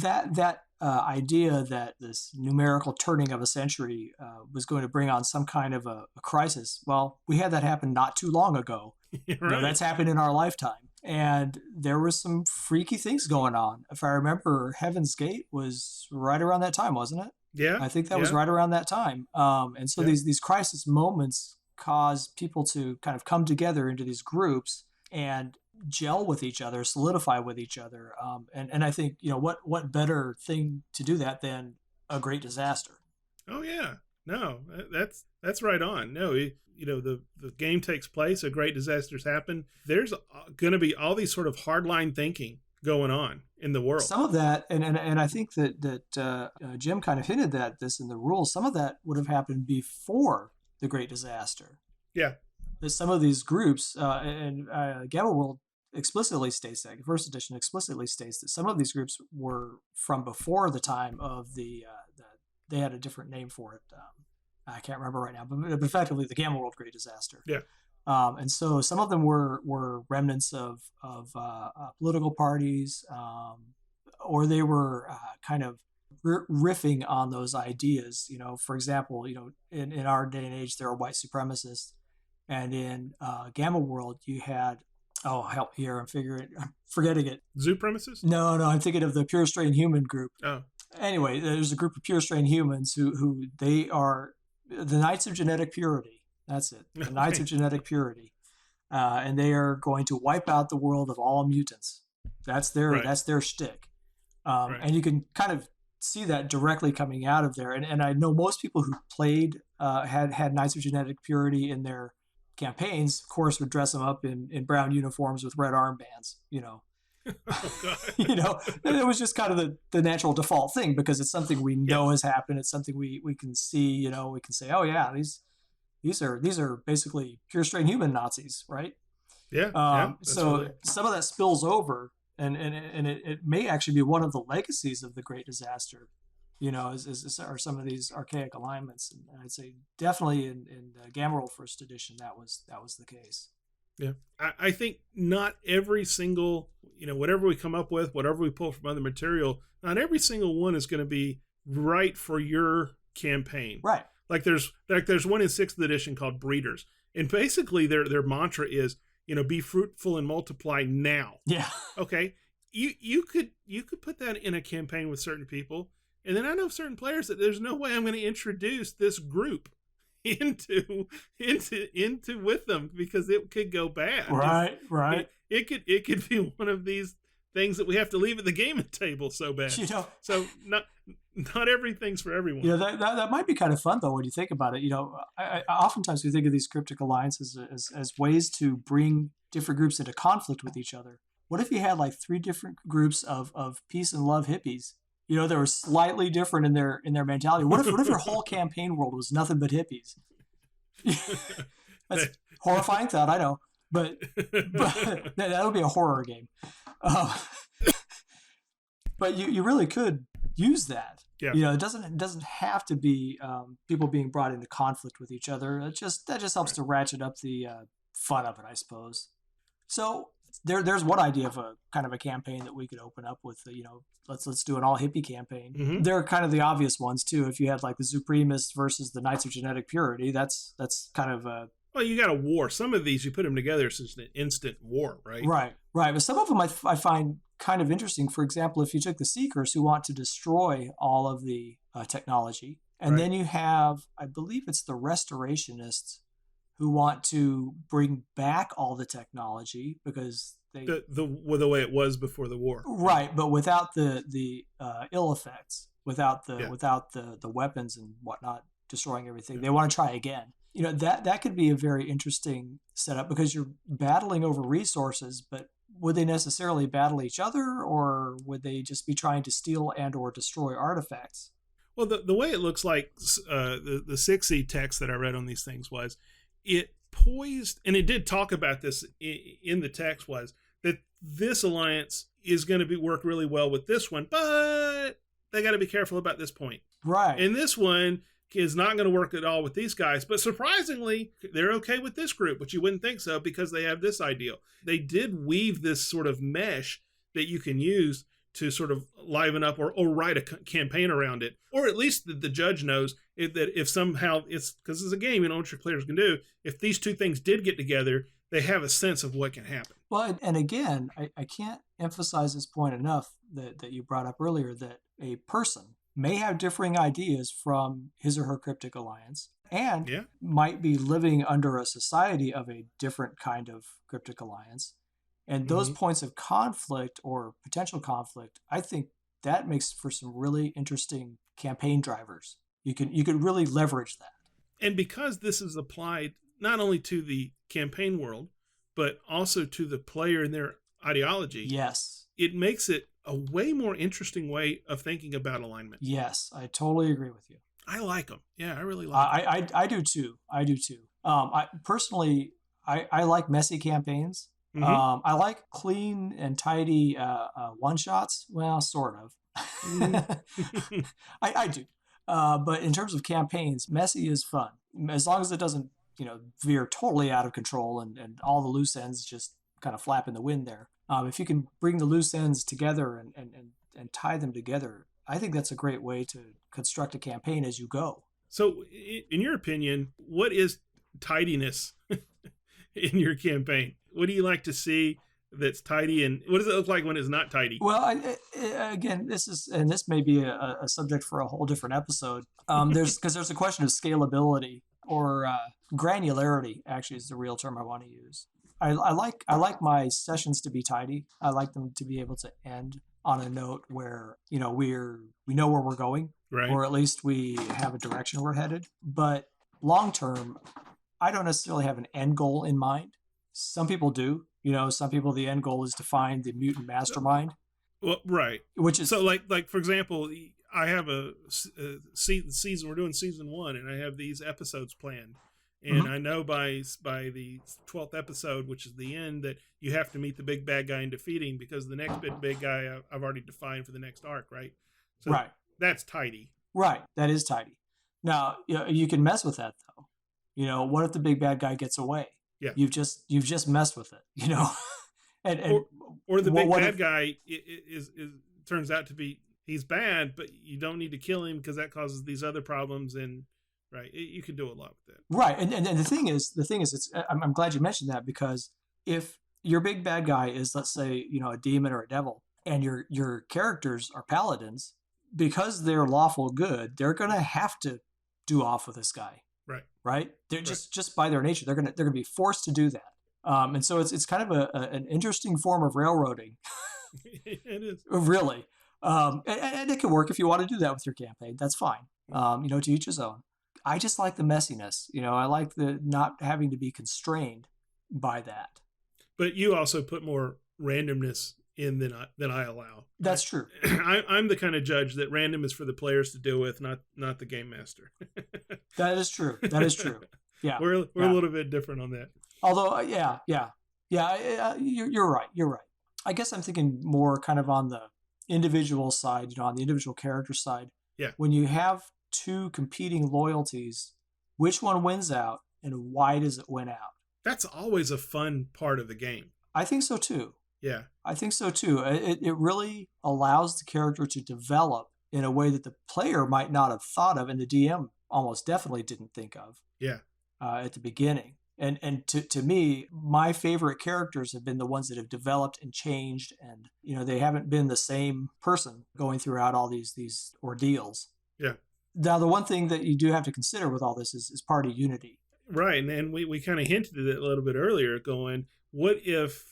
that idea that this numerical turning of a century was going to bring on some kind of a crisis. Well, we had that happen not too long ago. Right. That's happened in our lifetime. And there was some freaky things going on. If I remember, Heaven's Gate was right around that time, wasn't it? Yeah. I think that was right around that time. And so these crisis moments cause people to kind of come together into these groups and gel with each other, solidify with each other. And I think, what better thing to do that than a great disaster? Oh yeah. No, that's right on. No, the game takes place, a great disasters happen. There's going to be all these sort of hardline thinking going on in the world. Some of that, and I think that Jim kind of hinted at this in the rules, some of that would have happened before the great disaster. Yeah. That some of these groups, and Gamma World explicitly states that, first edition explicitly states that some of these groups were from before the time of they had a different name for it. I can't remember right now, but effectively the Gamma World Great Disaster. Yeah. And so some of them were remnants of political parties, or they were kind of riffing on those ideas. For example, in our day and age, there are white supremacists, and in Gamma World, you had help here, I'm forgetting it. Zoopremacists? No, I'm thinking of the Pure Strain Human group. Oh. Anyway, there's a group of Pure Strain Humans who they are the Knights of Genetic Purity. That's it. The Knights of Genetic Purity. And they are going to wipe out the world of all mutants. That's their shtick. And you can kind of see that directly coming out of there. And I know most people who played had Knights of Genetic Purity in their campaigns, of course, would dress them up in brown uniforms with red armbands, it was just kind of the natural default thing because it's something we know has happened. It's something we can see, we can say, oh yeah, these are basically Pure Strain Human Nazis, right? Yeah. So really... some of that spills over and it may actually be one of the legacies of the Great Disaster, are some of these archaic alignments. And I'd say definitely in Gamma World First Edition, that was the case. Yeah. I think not every single, whatever we come up with, whatever we pull from other material, not every single one is going to be right for your campaign. Right. Like there's one in 6th edition called Breeders. And basically their mantra is, be fruitful and multiply now. Yeah. Okay. You could put that in a campaign with certain people. And then I know certain players that there's no way I'm going to introduce this group into with them because it could go bad. Right. It could be one of these things that we have to leave at the gaming table so bad. So not everything's for everyone. That might be kind of fun though when you think about it. I oftentimes we think of these cryptic alliances as ways to bring different groups into conflict with each other. What if you had like 3 different groups of peace and love hippies? They were slightly different in their mentality. What if your whole campaign world was nothing but hippies? That's horrifying thought, I know, but that would be a horror game. But you really could use that. Yeah. It doesn't have to be people being brought into conflict with each other. That just helps to ratchet up the fun of it, I suppose. So there's one idea of a kind of a campaign that we could open up with. Let's do an all hippie campaign. Mm-hmm. They're kind of the obvious ones too. If you had like the Supremists versus the Knights of Genetic Purity, that's kind of a... Well, you got a war. Some of these, you put them together, it's just an instant war, right? Right. But some of them I find kind of interesting. For example, if you took the Seekers who want to destroy all of the technology, and then you have, I believe it's the Restorationists who want to bring back all the technology because they... The way it was before the war. Right, but without the ill effects, without the weapons and whatnot destroying everything. They want to try again. That could be a very interesting setup because you're battling over resources, but would they necessarily battle each other or would they just be trying to steal and or destroy artifacts? Well, the way it looks like the 6E text that I read on these things was it poised, and it did talk about this in the text, was that this alliance is going to work really well with this one, but they got to be careful about this point. Right. And this one is not going to work at all with these guys, but surprisingly, they're okay with this group, which you wouldn't think so because they have this ideal. They did weave this sort of mesh that you can use to sort of liven up or write a campaign around it, or at least the judge knows that if somehow it's because it's a game, you know what your players can do. If these two things did get together, they have a sense of what can happen. Well, and again, I can't emphasize this point enough that you brought up earlier, that a person may have differing ideas from his or her cryptic alliance and might be living under a society of a different kind of cryptic alliance. And those points of conflict or potential conflict, I think that makes for some really interesting campaign drivers. You could really leverage that. And because this is applied not only to the campaign world, but also to the player and their ideology. Yes. It makes it a way more interesting way of thinking about alignment. Yes, I totally agree with you. I like them. Yeah, I really like them. I do too. I do too. I personally like messy campaigns. I like clean and tidy one-shots. Well, sort of. I do. But in terms of campaigns, messy is fun. As long as it doesn't, veer totally out of control and all the loose ends just kind of flap in the wind there. If you can bring the loose ends together and tie them together, I think that's a great way to construct a campaign as you go. So, in your opinion, what is tidiness in your campaign? What do you like to see that's tidy, and what does it look like when it's not tidy? Well, again, this may be a subject for a whole different episode. There's a question of scalability or granularity. Actually, is the real term I want to use. I like my sessions to be tidy. I like them to be able to end on a note where we know where we're going, right, or at least we have a direction we're headed. But long term, I don't necessarily have an end goal in mind. Some people do. Some people, the end goal is to find the mutant mastermind. Well, right. Which is so like for example, I have a season. We're doing season 1, and I have these episodes planned. And I know by the 12th episode, which is the end, that you have to meet the big bad guy and defeat him, because the next big guy I've already defined for the next arc, right? So right. That's tidy. Right. That is tidy. Now, you can mess with that though. What if the big bad guy gets away? Yeah. You've just messed with it, and or the big bad guy is turns out to be, he's bad, but you don't need to kill him because that causes these other problems, and right, you can do a lot with that. Right, and the thing is, I'm glad you mentioned that, because if your big bad guy is, let's say, a demon or a devil, and your characters are paladins, because they're lawful good, they're gonna have to do off with this guy. Right. They're just by their nature, they're gonna be forced to do that. And so it's kind of an interesting form of railroading. It is, really. And it can work if you want to do that with your campaign. That's fine. To each his own. I just like the messiness. I like the not having to be constrained by that. But you also put more randomness in than I allow. That's true. I'm the kind of judge that random is for the players to deal with, not the game master. That is true. Yeah, we're a little bit different on that. Although, yeah, you're right. I guess I'm thinking more kind of on the individual side, on the individual character side. Yeah. When you have two competing loyalties, which one wins out, and why does it win out? That's always a fun part of the game. I think so too. Yeah. I think so too. It really allows the character to develop in a way that the player might not have thought of, and the DM almost definitely didn't think of. Yeah. At the beginning. And to me, my favorite characters have been the ones that have developed and changed, and they haven't been the same person going throughout all these ordeals. Yeah. Now, the one thing that you do have to consider with all this is party unity. Right, and we kind of hinted at it a little bit earlier, going, what if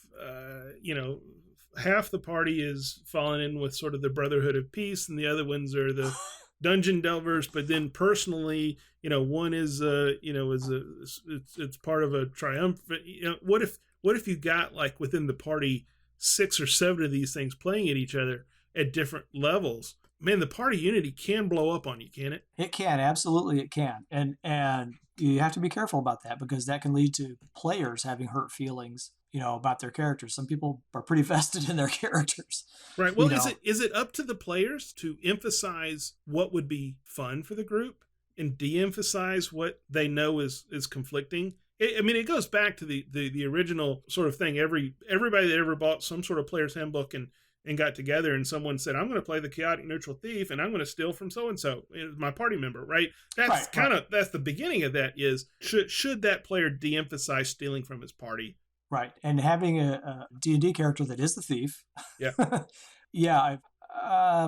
half the party is falling in with sort of the Brotherhood of Peace, and the other ones are the dungeon delvers, but then personally, one is it's part of a triumphant. What if you got, like, within the party 6 or 7 of these things playing at each other at different levels? Man, the party unity can blow up on you, can it? It can, absolutely, it can, and you have to be careful about that, because that can lead to players having hurt feelings, about their characters. Some people are pretty vested in their characters. Right. Well, is it up to the players to emphasize what would be fun for the group and de-emphasize what they know is conflicting? It goes back to the original sort of thing. Everybody that ever bought some sort of player's handbook and and got together and someone said, I'm going to play the chaotic neutral thief and I'm going to steal from so-and-so, my party member, right? That's that's the beginning of that is, should that player de-emphasize stealing from his party? Right. And having a D&D character that is the thief. Yeah. Yeah.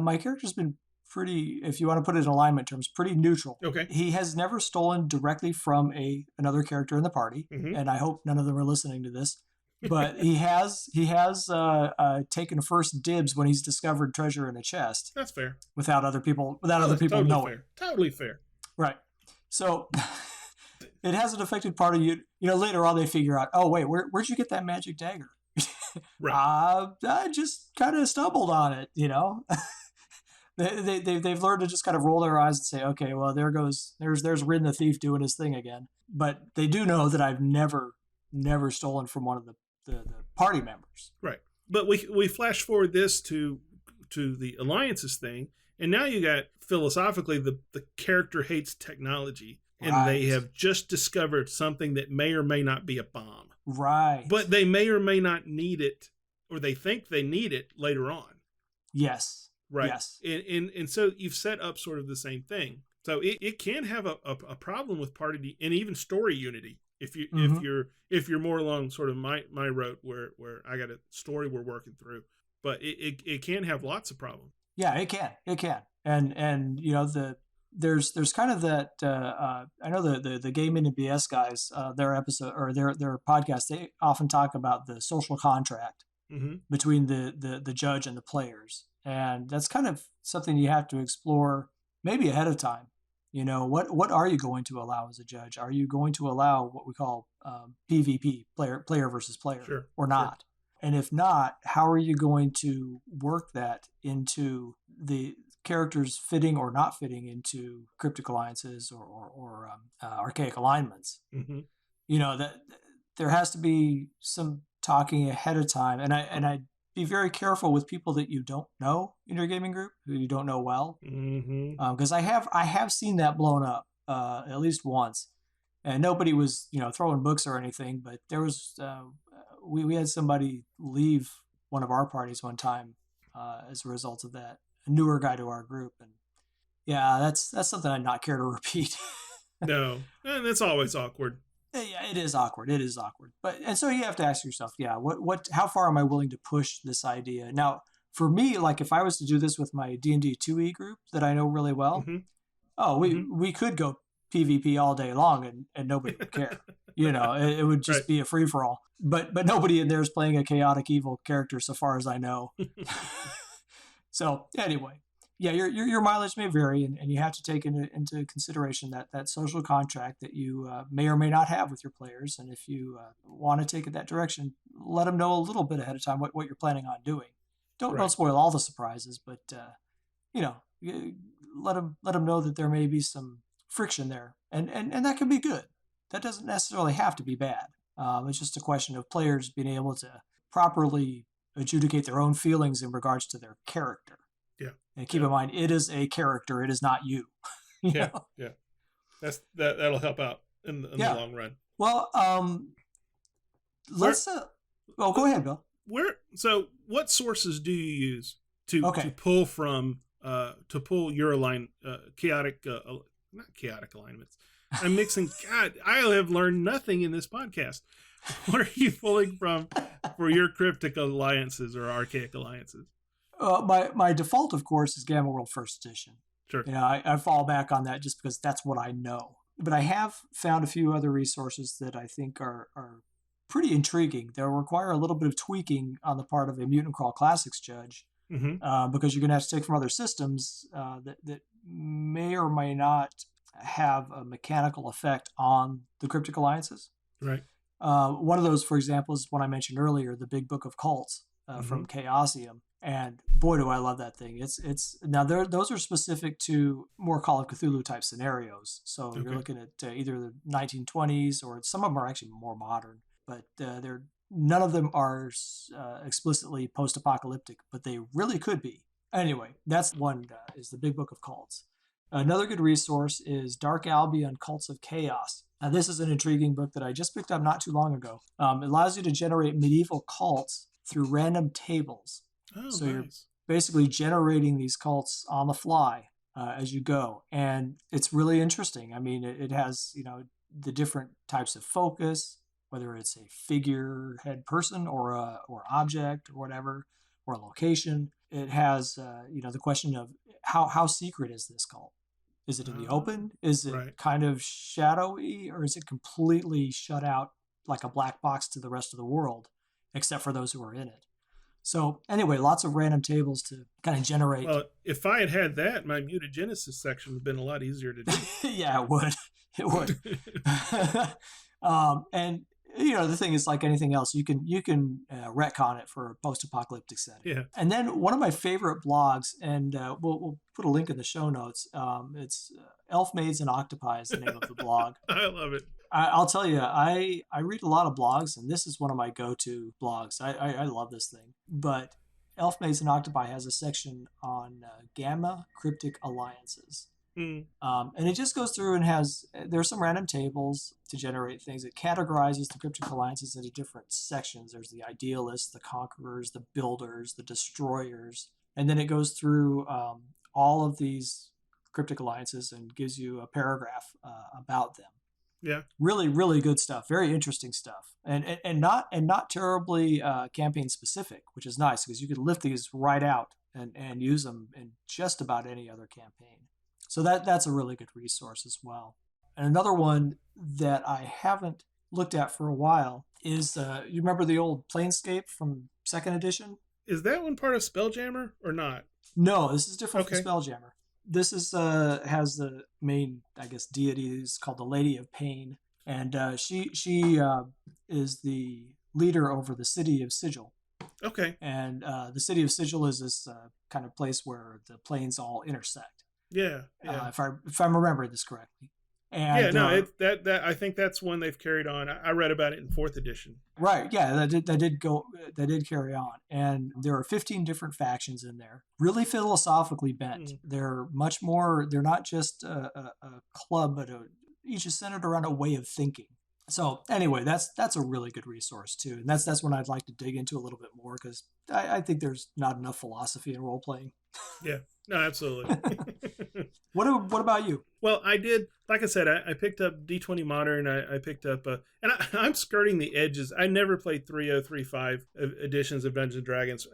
My character's been pretty, if you want to put it in alignment terms, pretty neutral. Okay. He has never stolen directly from another character in the party. Mm-hmm. And I hope none of them are listening to this. But he has taken first dibs when he's discovered treasure in a chest. That's fair. Without other people totally knowing. Fair. Totally fair. Right. So it hasn't affected part of you. You know, later on they figure out, oh wait, where'd you get that magic dagger? Right. I just kind of stumbled on it. You know. They've learned to just kind of roll their eyes and say, okay, well there's Rin the thief doing his thing again. But they do know that I've never stolen from one of the party members. Right. But we flash forward this to the alliances thing, and now you got philosophically the character hates technology, and they have just discovered something that may or may not be a bomb. Right. But they may or may not need it, or they think they need it later on. Yes. Right. Yes. And so you've set up sort of the same thing. So it can have a problem with party and even story unity. If you're more along sort of my route where I got a story we're working through, but it can have lots of problems. Yeah, it can, and you know there's kind of that. I know the Gaming and BS guys, their episode or their podcast, they often talk about the social contract between the judge and the players, and that's kind of something you have to explore maybe ahead of time. You know, what are you going to allow as a judge? Are you going to allow what we call PvP, player versus player, or not? Sure. And if not, how are you going to work that into the characters fitting or not fitting into cryptic alliances or archaic alignments? Mm-hmm. You know, that there has to be some talking ahead of time, and I'd be very careful with people that you don't know in your gaming group, who you don't know well, because I have seen that blown up at least once, and nobody was throwing books or anything, but there was we had somebody leave one of our parties one time as a result of that, a newer guy to our group, and yeah, that's something I'd not care to repeat. No, and that's always awkward. Yeah, it is awkward. And so you have to ask yourself, how far am I willing to push this idea? Now, for me, like if I was to do this with my D&D 2e group that I know really well, we could go PvP all day long and nobody would care. It would just be a free for all. But nobody in there is playing a chaotic evil character, so far as I know. So anyway. Yeah, your mileage may vary, and you have to take into consideration that social contract that you may or may not have with your players. And if you want to take it that direction, let them know a little bit ahead of time what you're planning on doing. Don't spoil all the surprises, but let them know that there may be some friction there, and that can be good. That doesn't necessarily have to be bad. It's just a question of players being able to properly adjudicate their own feelings in regards to their character. Yeah. And keep in mind, it is a character. It is not you. Yeah. That'll help out in the long run. Well, let's. Go ahead, Bill. So what sources do you use to pull from to pull your chaotic not chaotic alignments? I'm mixing. God, I have learned nothing in this podcast. What are you pulling from for your cryptic alliances or archaic alliances? My default, of course, is Gamma World First Edition. Sure. I fall back on that just because that's what I know. But I have found a few other resources that I think are pretty intriguing. They'll require a little bit of tweaking on the part of a Mutant Crawl Classics judge, because you're going to have to take from other systems that may or may not have a mechanical effect on the cryptic alliances. Right. One of those, for example, is one I mentioned earlier, the Big Book of Cults from Chaosium. And boy, do I love that thing. It's now those are specific to more Call of Cthulhu type scenarios. So you're looking at either the 1920s or some of them are actually more modern, but none of them are explicitly post-apocalyptic, but they really could be. Anyway, that's one is the Big Book of Cults. Another good resource is Dark Albion Cults of Chaos. Now, this is an intriguing book that I just picked up not too long ago. It allows you to generate medieval cults through random tables. Oh, So you're nice. basically generating these cults on the fly as you go. And it's really interesting. I mean, it has, the different types of focus, whether it's a figurehead person or object or whatever, or a location. It has, the question of how secret is this cult? Is it in the open? Is it right. kind of shadowy, or is it completely shut out like a black box to the rest of the world, except for those who are in it? So anyway, lots of random tables to kind of generate. Well, if I had had that, my mutagenesis section would have been a lot easier to do. Yeah, it would. It would. And the thing is, like anything else, you can retcon it for a post-apocalyptic setting. Yeah. And then one of my favorite blogs, and we'll put a link in the show notes. It's Elf Maids and Octopi is the name of the blog. I love it. I'll tell you, I read a lot of blogs, and this is one of my go-to blogs. I love this thing. But Elf Maids and Octopi has a section on gamma cryptic alliances. Mm. And it just goes through and there's some random tables to generate things. It categorizes the cryptic alliances into different sections. There's the idealists, the conquerors, the builders, the destroyers. And then it goes through all of these cryptic alliances and gives you a paragraph about them. Yeah. Really, really good stuff. Very interesting stuff. And not terribly campaign specific, which is nice because you could lift these right out and use them in just about any other campaign. So that's a really good resource as well. And another one that I haven't looked at for a while is, you remember the old Planescape from 2nd edition? Is that one part of Spelljammer or not? No, this is different Okay. from Spelljammer. This is has the main, I guess, deity is called the Lady of Pain. And she is the leader over the city of Sigil. Okay. And the city of Sigil is this kind of place where the planes all intersect. Yeah. If I'm remembering this correctly. And, that I think that's one they've carried on. I read about it in 4th edition. Right, yeah, that did carry on, and there are 15 different factions in there, really philosophically bent. They're much more. They're not just a club, but each is centered around a way of thinking. So anyway, that's a really good resource too, and that's one I'd like to dig into a little bit more because I think there's not enough philosophy in role playing. Yeah. No, absolutely. What about you? Well, I did, like I said, I picked up D20 Modern. I picked up, and I'm skirting the edges. I never played 3035 editions of Dungeons & Dragons.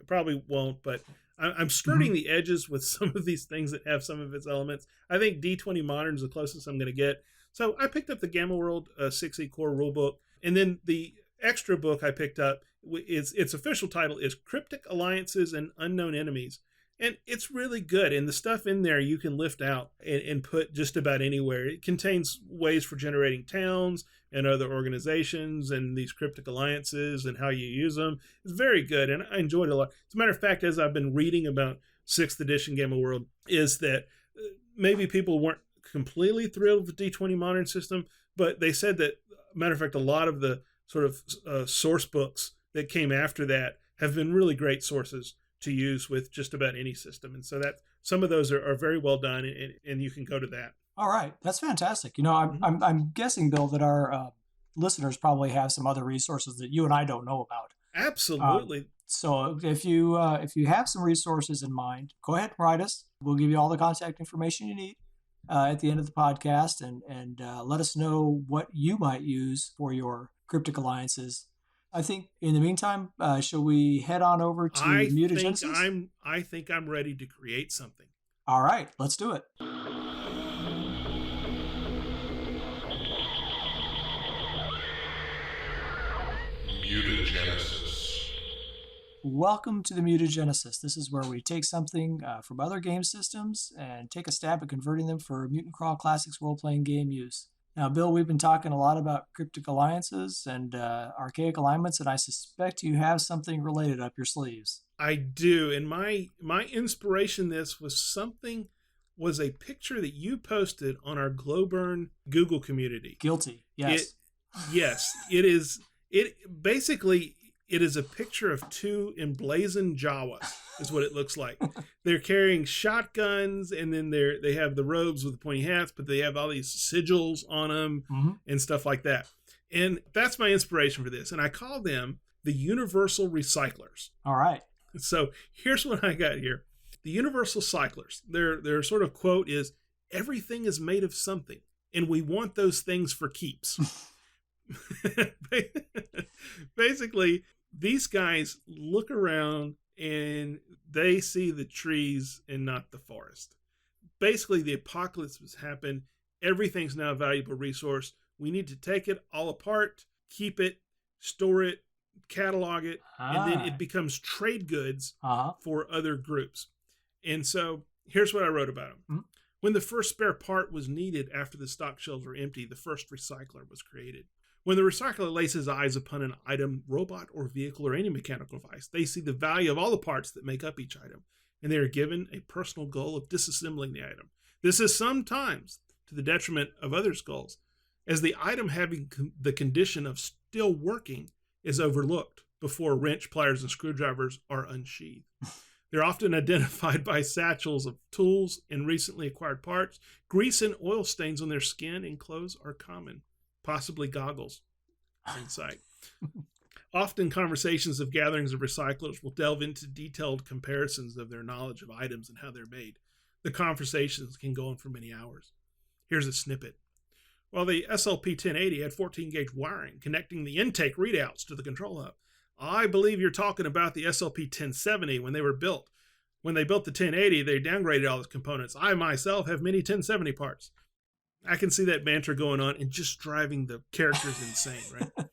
Probably won't, but I'm skirting the edges with some of these things that have some of its elements. I think D20 Modern is the closest I'm going to get. So I picked up the Gamma World 6e core rulebook, and then the extra book I picked up, its official title is Cryptic Alliances and Unknown Enemies. And it's really good. And the stuff in there you can lift out and put just about anywhere. It contains ways for generating towns and other organizations and these cryptic alliances and how you use them. It's very good. And I enjoyed it a lot. As a matter of fact, as I've been reading about 6th edition Gamma World, is that maybe people weren't completely thrilled with the D20 Modern system, but they said that, matter of fact, a lot of the sort of source books that came after that have been really great sources to use with just about any system. And so that some of those are very well done, and you can go to that. All right. That's fantastic. I'm guessing, Bill, that our listeners probably have some other resources that you and I don't know about. Absolutely. So if you have some resources in mind, go ahead and write us. We'll give you all the contact information you need at the end of the podcast, and let us know what you might use for your cryptic alliances. I think in the meantime, shall we head on over to mutagenesis? I think I'm ready to create something. All right, let's do it. Mutagenesis. Welcome to the mutagenesis. This is where we take something from other game systems and take a stab at converting them for Mutant Crawl Classics role-playing game use. Now, Bill, we've been talking a lot about cryptic alliances and archaic alignments, and I suspect you have something related up your sleeves. I do, and my inspiration this was a picture that you posted on our Glowburn Google community. Guilty, yes. It is. It basically it is a picture of two emblazoned Jawas, is what it looks like. They're carrying shotguns, and then they have the robes with the pointy hats, but they have all these sigils on them and stuff like that. And that's my inspiration for this. And I call them the Universal Recyclers. All right. So here's what I got here. The universal cyclers, their sort of quote is, everything is made of something, and we want those things for keeps. Basically, these guys look around and they see the trees and not the forest. Basically, the apocalypse has happened. Everything's now a valuable resource. We need to take it all apart, keep it, store it, catalog it, and then it becomes trade goods for other groups. And so here's what I wrote about them. Mm-hmm. When the first spare part was needed after the stock shelves were empty, the first recycler was created. When the recycler lays his eyes upon an item, robot or vehicle or any mechanical device, they see the value of all the parts that make up each item, and they are given a personal goal of disassembling the item. This is sometimes to the detriment of others' goals, as the item having the condition of still working is overlooked before wrench, pliers, and screwdrivers are unsheathed. They're often identified by satchels of tools and recently acquired parts. Grease and oil stains on their skin and clothes are common. Possibly goggles in sight. Often conversations of gatherings of recyclers will delve into detailed comparisons of their knowledge of items and how they're made. The conversations can go on for many hours. Here's a snippet. While the SLP-1080 had 14-gauge wiring connecting the intake readouts to the control hub, I believe you're talking about the SLP-1070 when they were built. When they built the 1080, they downgraded all its components. I myself have many 1070 parts. I can see that banter going on and just driving the characters insane, right?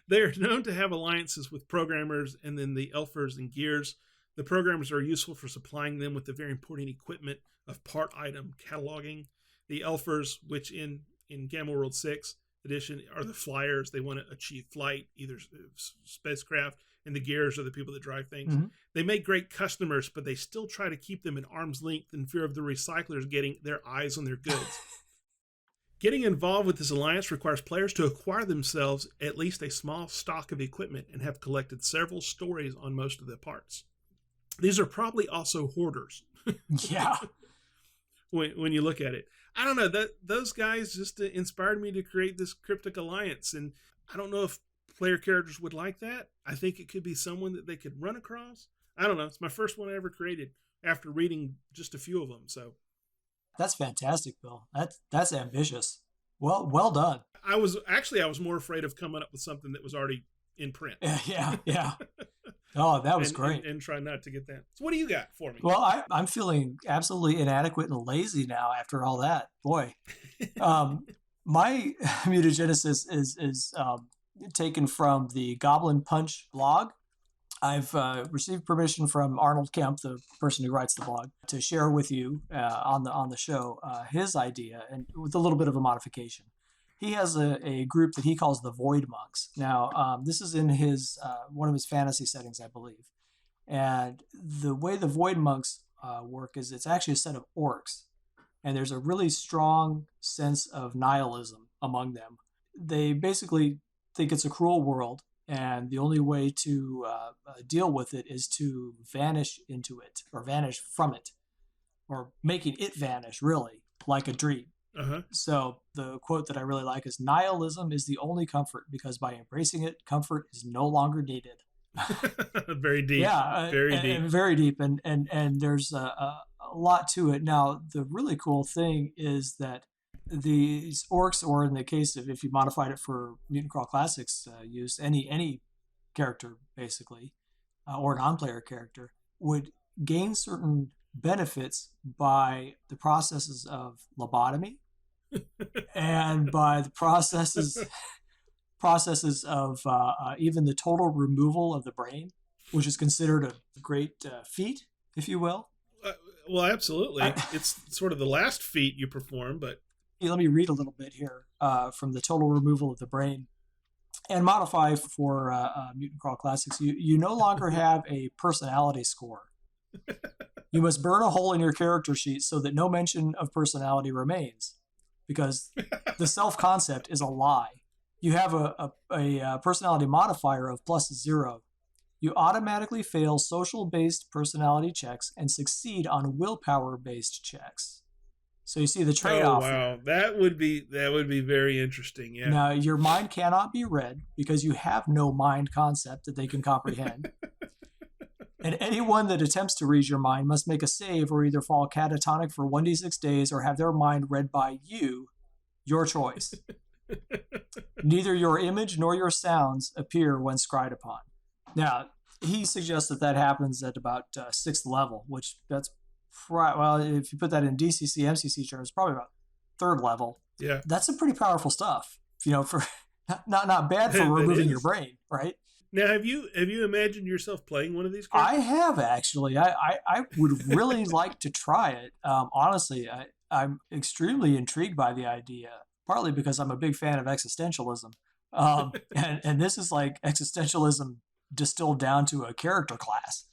They are known to have alliances with programmers and then the Elfers and Gears. The programmers are useful for supplying them with the very important equipment of part item cataloging. The Elfers, which in Gamma World 6 edition are the flyers. They want to achieve flight, either spacecraft, and the Gears are the people that drive things. Mm-hmm. They make great customers, but they still try to keep them at arm's length in fear of the recyclers getting their eyes on their goods. Getting involved with this alliance requires players to acquire themselves at least a small stock of equipment and have collected several stories on most of the parts. These are probably also hoarders. Yeah. When you look at it. I don't know, those guys just inspired me to create this Cryptic alliance, and I don't know if player characters would like that. I think it could be someone that they could run across. I don't know. It's my first one I ever created after reading just a few of them, so... That's fantastic, Bill. That's ambitious. Well done. I was more afraid of coming up with something that was already in print. Yeah. Oh, that was great. And try not to get that. So what do you got for me? Well, I'm feeling absolutely inadequate and lazy now after all that. Boy. My mutagenesis is taken from the Goblin Punch blog. I've received permission from Arnold Kemp, the person who writes the blog, to share with you on the show his idea, and with a little bit of a modification. He has a group that he calls the Void Monks. Now, this is in his one of his fantasy settings, I believe. And the way the Void Monks work is it's actually a set of orcs, and there's a really strong sense of nihilism among them. They basically think it's a cruel world. And the only way to deal with it is to vanish into it, or vanish from it, or making it vanish, really, like a dream. Uh-huh. So the quote that I really like is, "Nihilism is the only comfort, because by embracing it, comfort is no longer needed." Very deep. Yeah, very deep. And very deep, and there's a lot to it. Now, the really cool thing is that these orcs, or in the case of if you modified it for Mutant Crawl Classics use, any character basically, or non-player character, would gain certain benefits by the processes of lobotomy and by the processes of even the total removal of the brain, which is considered a great feat, if you will. Well, absolutely. It's sort of the last feat you perform, but... Let me read a little bit here from the total removal of the brain. And modify for Mutant Crawl Classics. You no longer have a personality score. You must burn a hole in your character sheet so that no mention of personality remains, because the self-concept is a lie. You have a personality modifier of +0. You automatically fail social-based personality checks and succeed on willpower-based checks. So you see the trade-off. Oh, wow. That would be very interesting, yeah. Now, your mind cannot be read because you have no mind concept that they can comprehend. And anyone that attempts to read your mind must make a save or either fall catatonic for 1d6 days or have their mind read by you, your choice. Neither your image nor your sounds appear when scryed upon. Now, he suggests that happens at about 6th level, which that's, well, if you put that in DCC, MCC terms, probably about 3rd level. Yeah. That's some pretty powerful stuff, for not bad for removing your brain, right? Now, have you imagined yourself playing one of these characters? I have, actually. I would really like to try it. Honestly, I'm extremely intrigued by the idea, partly because I'm a big fan of existentialism. And this is like existentialism distilled down to a character class.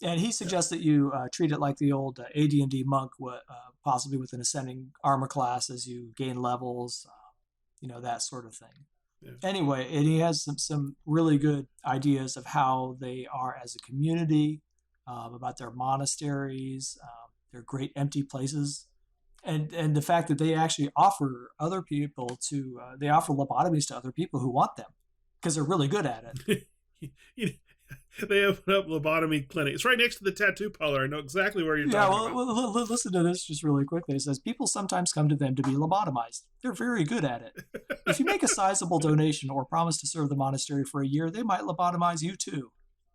And he suggests that you treat it like the old AD&D monk, possibly with an ascending armor class as you gain levels, that sort of thing. Yeah. Anyway, and he has some really good ideas of how they are as a community, about their monasteries, their great empty places, and the fact that they actually offer other people they offer lobotomies to other people who want them because they're really good at it. They open up lobotomy clinics. It's right next to the tattoo parlor. I know exactly where you're talking about. Well, listen to this just really quickly. It says, people sometimes come to them to be lobotomized. They're very good at it. If you make a sizable donation or promise to serve the monastery for a year, they might lobotomize you too.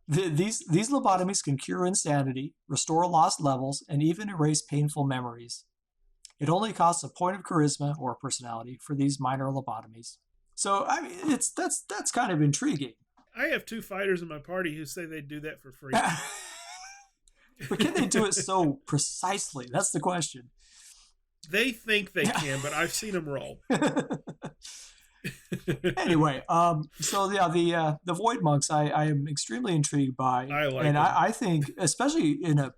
These lobotomies can cure insanity, restore lost levels, and even erase painful memories. It only costs a point of charisma or personality for these minor lobotomies. So, I mean, that's kind of intriguing. I have 2 fighters in my party who say they'd do that for free. But can they do it so precisely? That's the question. They think they can, but I've seen them roll. Anyway, so yeah, the Void Monks I am extremely intrigued by. I like and them. I think, especially in the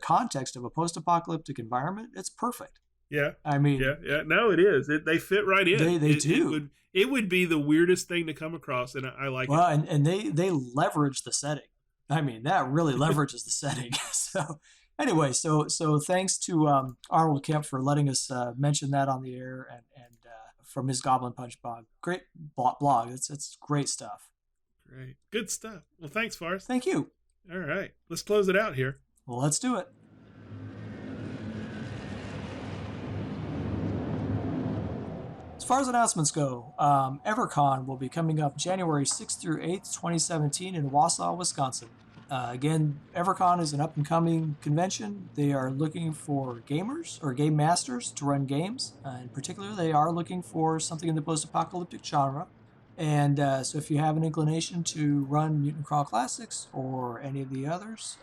context of a post-apocalyptic environment, it's perfect. Yeah. I mean, yeah. No, it is. They fit right in. They do. It would be the weirdest thing to come across, and I like it. Well, and they leverage the setting. I mean, that really leverages the setting. So anyway, so thanks to Arnold Kemp for letting us mention that on the air, and from his Goblin Punch blog. Great blog. It's great stuff. Great. Good stuff. Well, thanks, Forrest. Thank you. All right. Let's close it out here. Well, let's do it. As far as announcements go, EverCon will be coming up January 6th through 8th, 2017 in Wausau, Wisconsin. Again, EverCon is an up-and-coming convention. They are looking for gamers or game masters to run games. In particular, they are looking for something in the post-apocalyptic genre. And so if you have an inclination to run Mutant Crawl Classics or any of the others,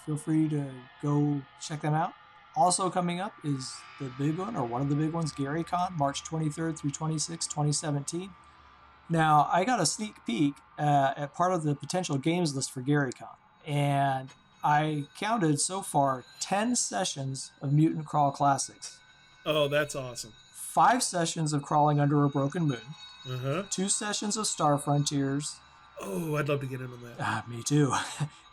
feel free to go check them out. Also coming up is the big one, or one of the big ones, GaryCon, March 23rd through 26th, 2017. Now, I got a sneak peek at part of the potential games list for GaryCon, and I counted so far 10 sessions of Mutant Crawl Classics. Oh, that's awesome. 5 sessions of Crawling Under a Broken Moon. Uh-huh. 2 sessions of Star Frontiers. Oh, I'd love to get in on that. Me too.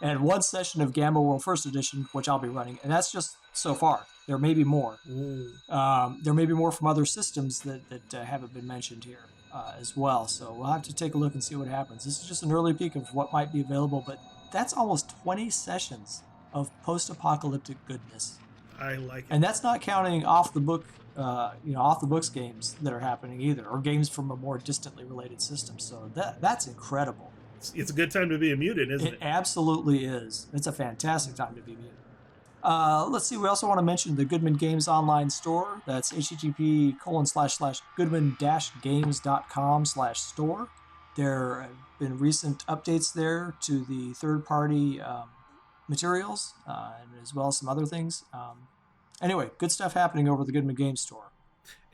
And 1 session of Gamma World First Edition, which I'll be running, and that's just so far. There may be more. There may be more from other systems that haven't been mentioned here as well. So we'll have to take a look and see what happens. This is just an early peek of what might be available, but that's almost 20 sessions of post-apocalyptic goodness. I like it. And that's not counting off the books games that are happening either, or games from a more distantly related system. So that's incredible. It's a good time to be a mutant, isn't it? It absolutely is. It's a fantastic time to be a mutant. Let's see, we also want to mention the Goodman Games online store. That's http://goodman-games.com/store. There have been recent updates there to the third-party materials, and as well as some other things. Anyway, good stuff happening over the Goodman Games store.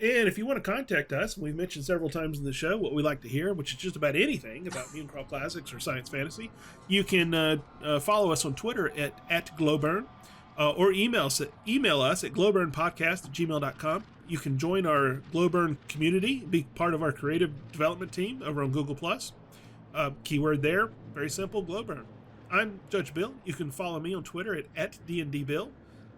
And if you want to contact us, we've mentioned several times in the show what we like to hear, which is just about anything about Mutant Crawl Classics or science fantasy. You can follow us on Twitter at Glowburn, or email us at glowburnpodcast@gmail.com. You can join our Glowburn community, be part of our creative development team over on Google+. Keyword there, very simple, Glowburn. I'm Judge Bill. You can follow me on Twitter at DNDBill.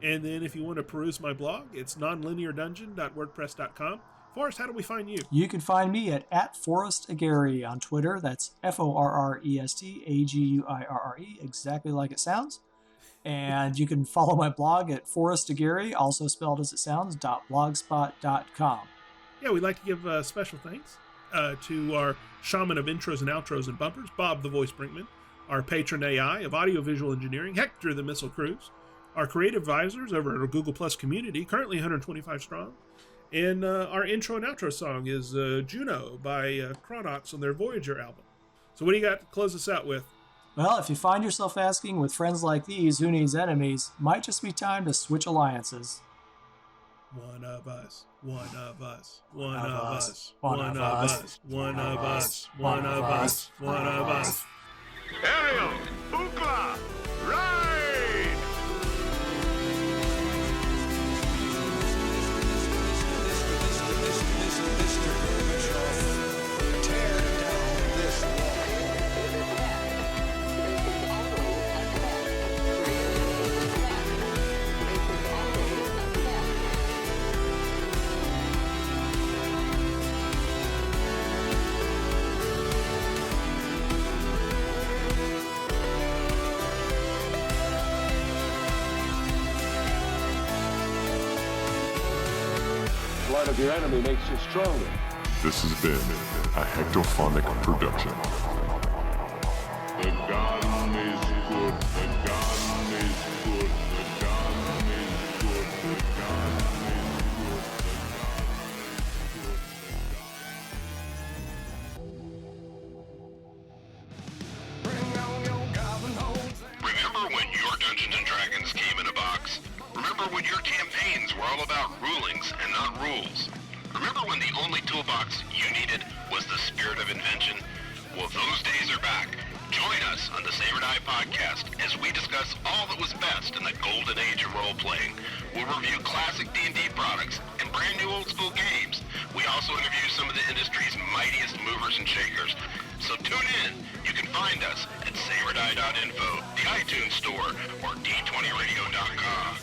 And then if you want to peruse my blog, it's nonlineardungeon.wordpress.com. Forrest, how do we find you? You can find me at @ForrestAguirre on Twitter. That's ForrestAguirre, exactly like it sounds. And you can follow my blog at Forrest Aguirre, also spelled as it sounds, .blogspot.com. Yeah, we'd like to give special thanks to our shaman of intros and outros and bumpers, Bob the Voice Brinkman, our patron AI of audiovisual engineering, Hector the Missile Cruise, our creative advisors over at our Google Plus community, currently 125 strong, and our intro and outro song is Juno by Chronox on their Voyager album. So what do you got to close us out with? Well, if you find yourself asking with friends like these who needs enemies, might just be time to switch alliances. One of us, one of us, one of us, one of us, one of us, one of us, one of us. Ariel, Ookla, ride! Blood of your enemy makes you stronger. This has been a Hectophonic production. The gun is good, the gun is good, the gun is good, the gun is good, Remember when your Dungeons and Dragons came in a box? Remember when your campaigns were all about rulings and not rules? Remember when the only toolbox you needed was the spirit of invention? Well, those days are back. Join us on the Saber Die podcast as we discuss all that was best in the golden age of role-playing. We'll review classic D&D products and brand new old-school games. We also interview some of the industry's mightiest movers and shakers. So tune in. You can find us at saberdie.info, the iTunes store, or d20radio.com.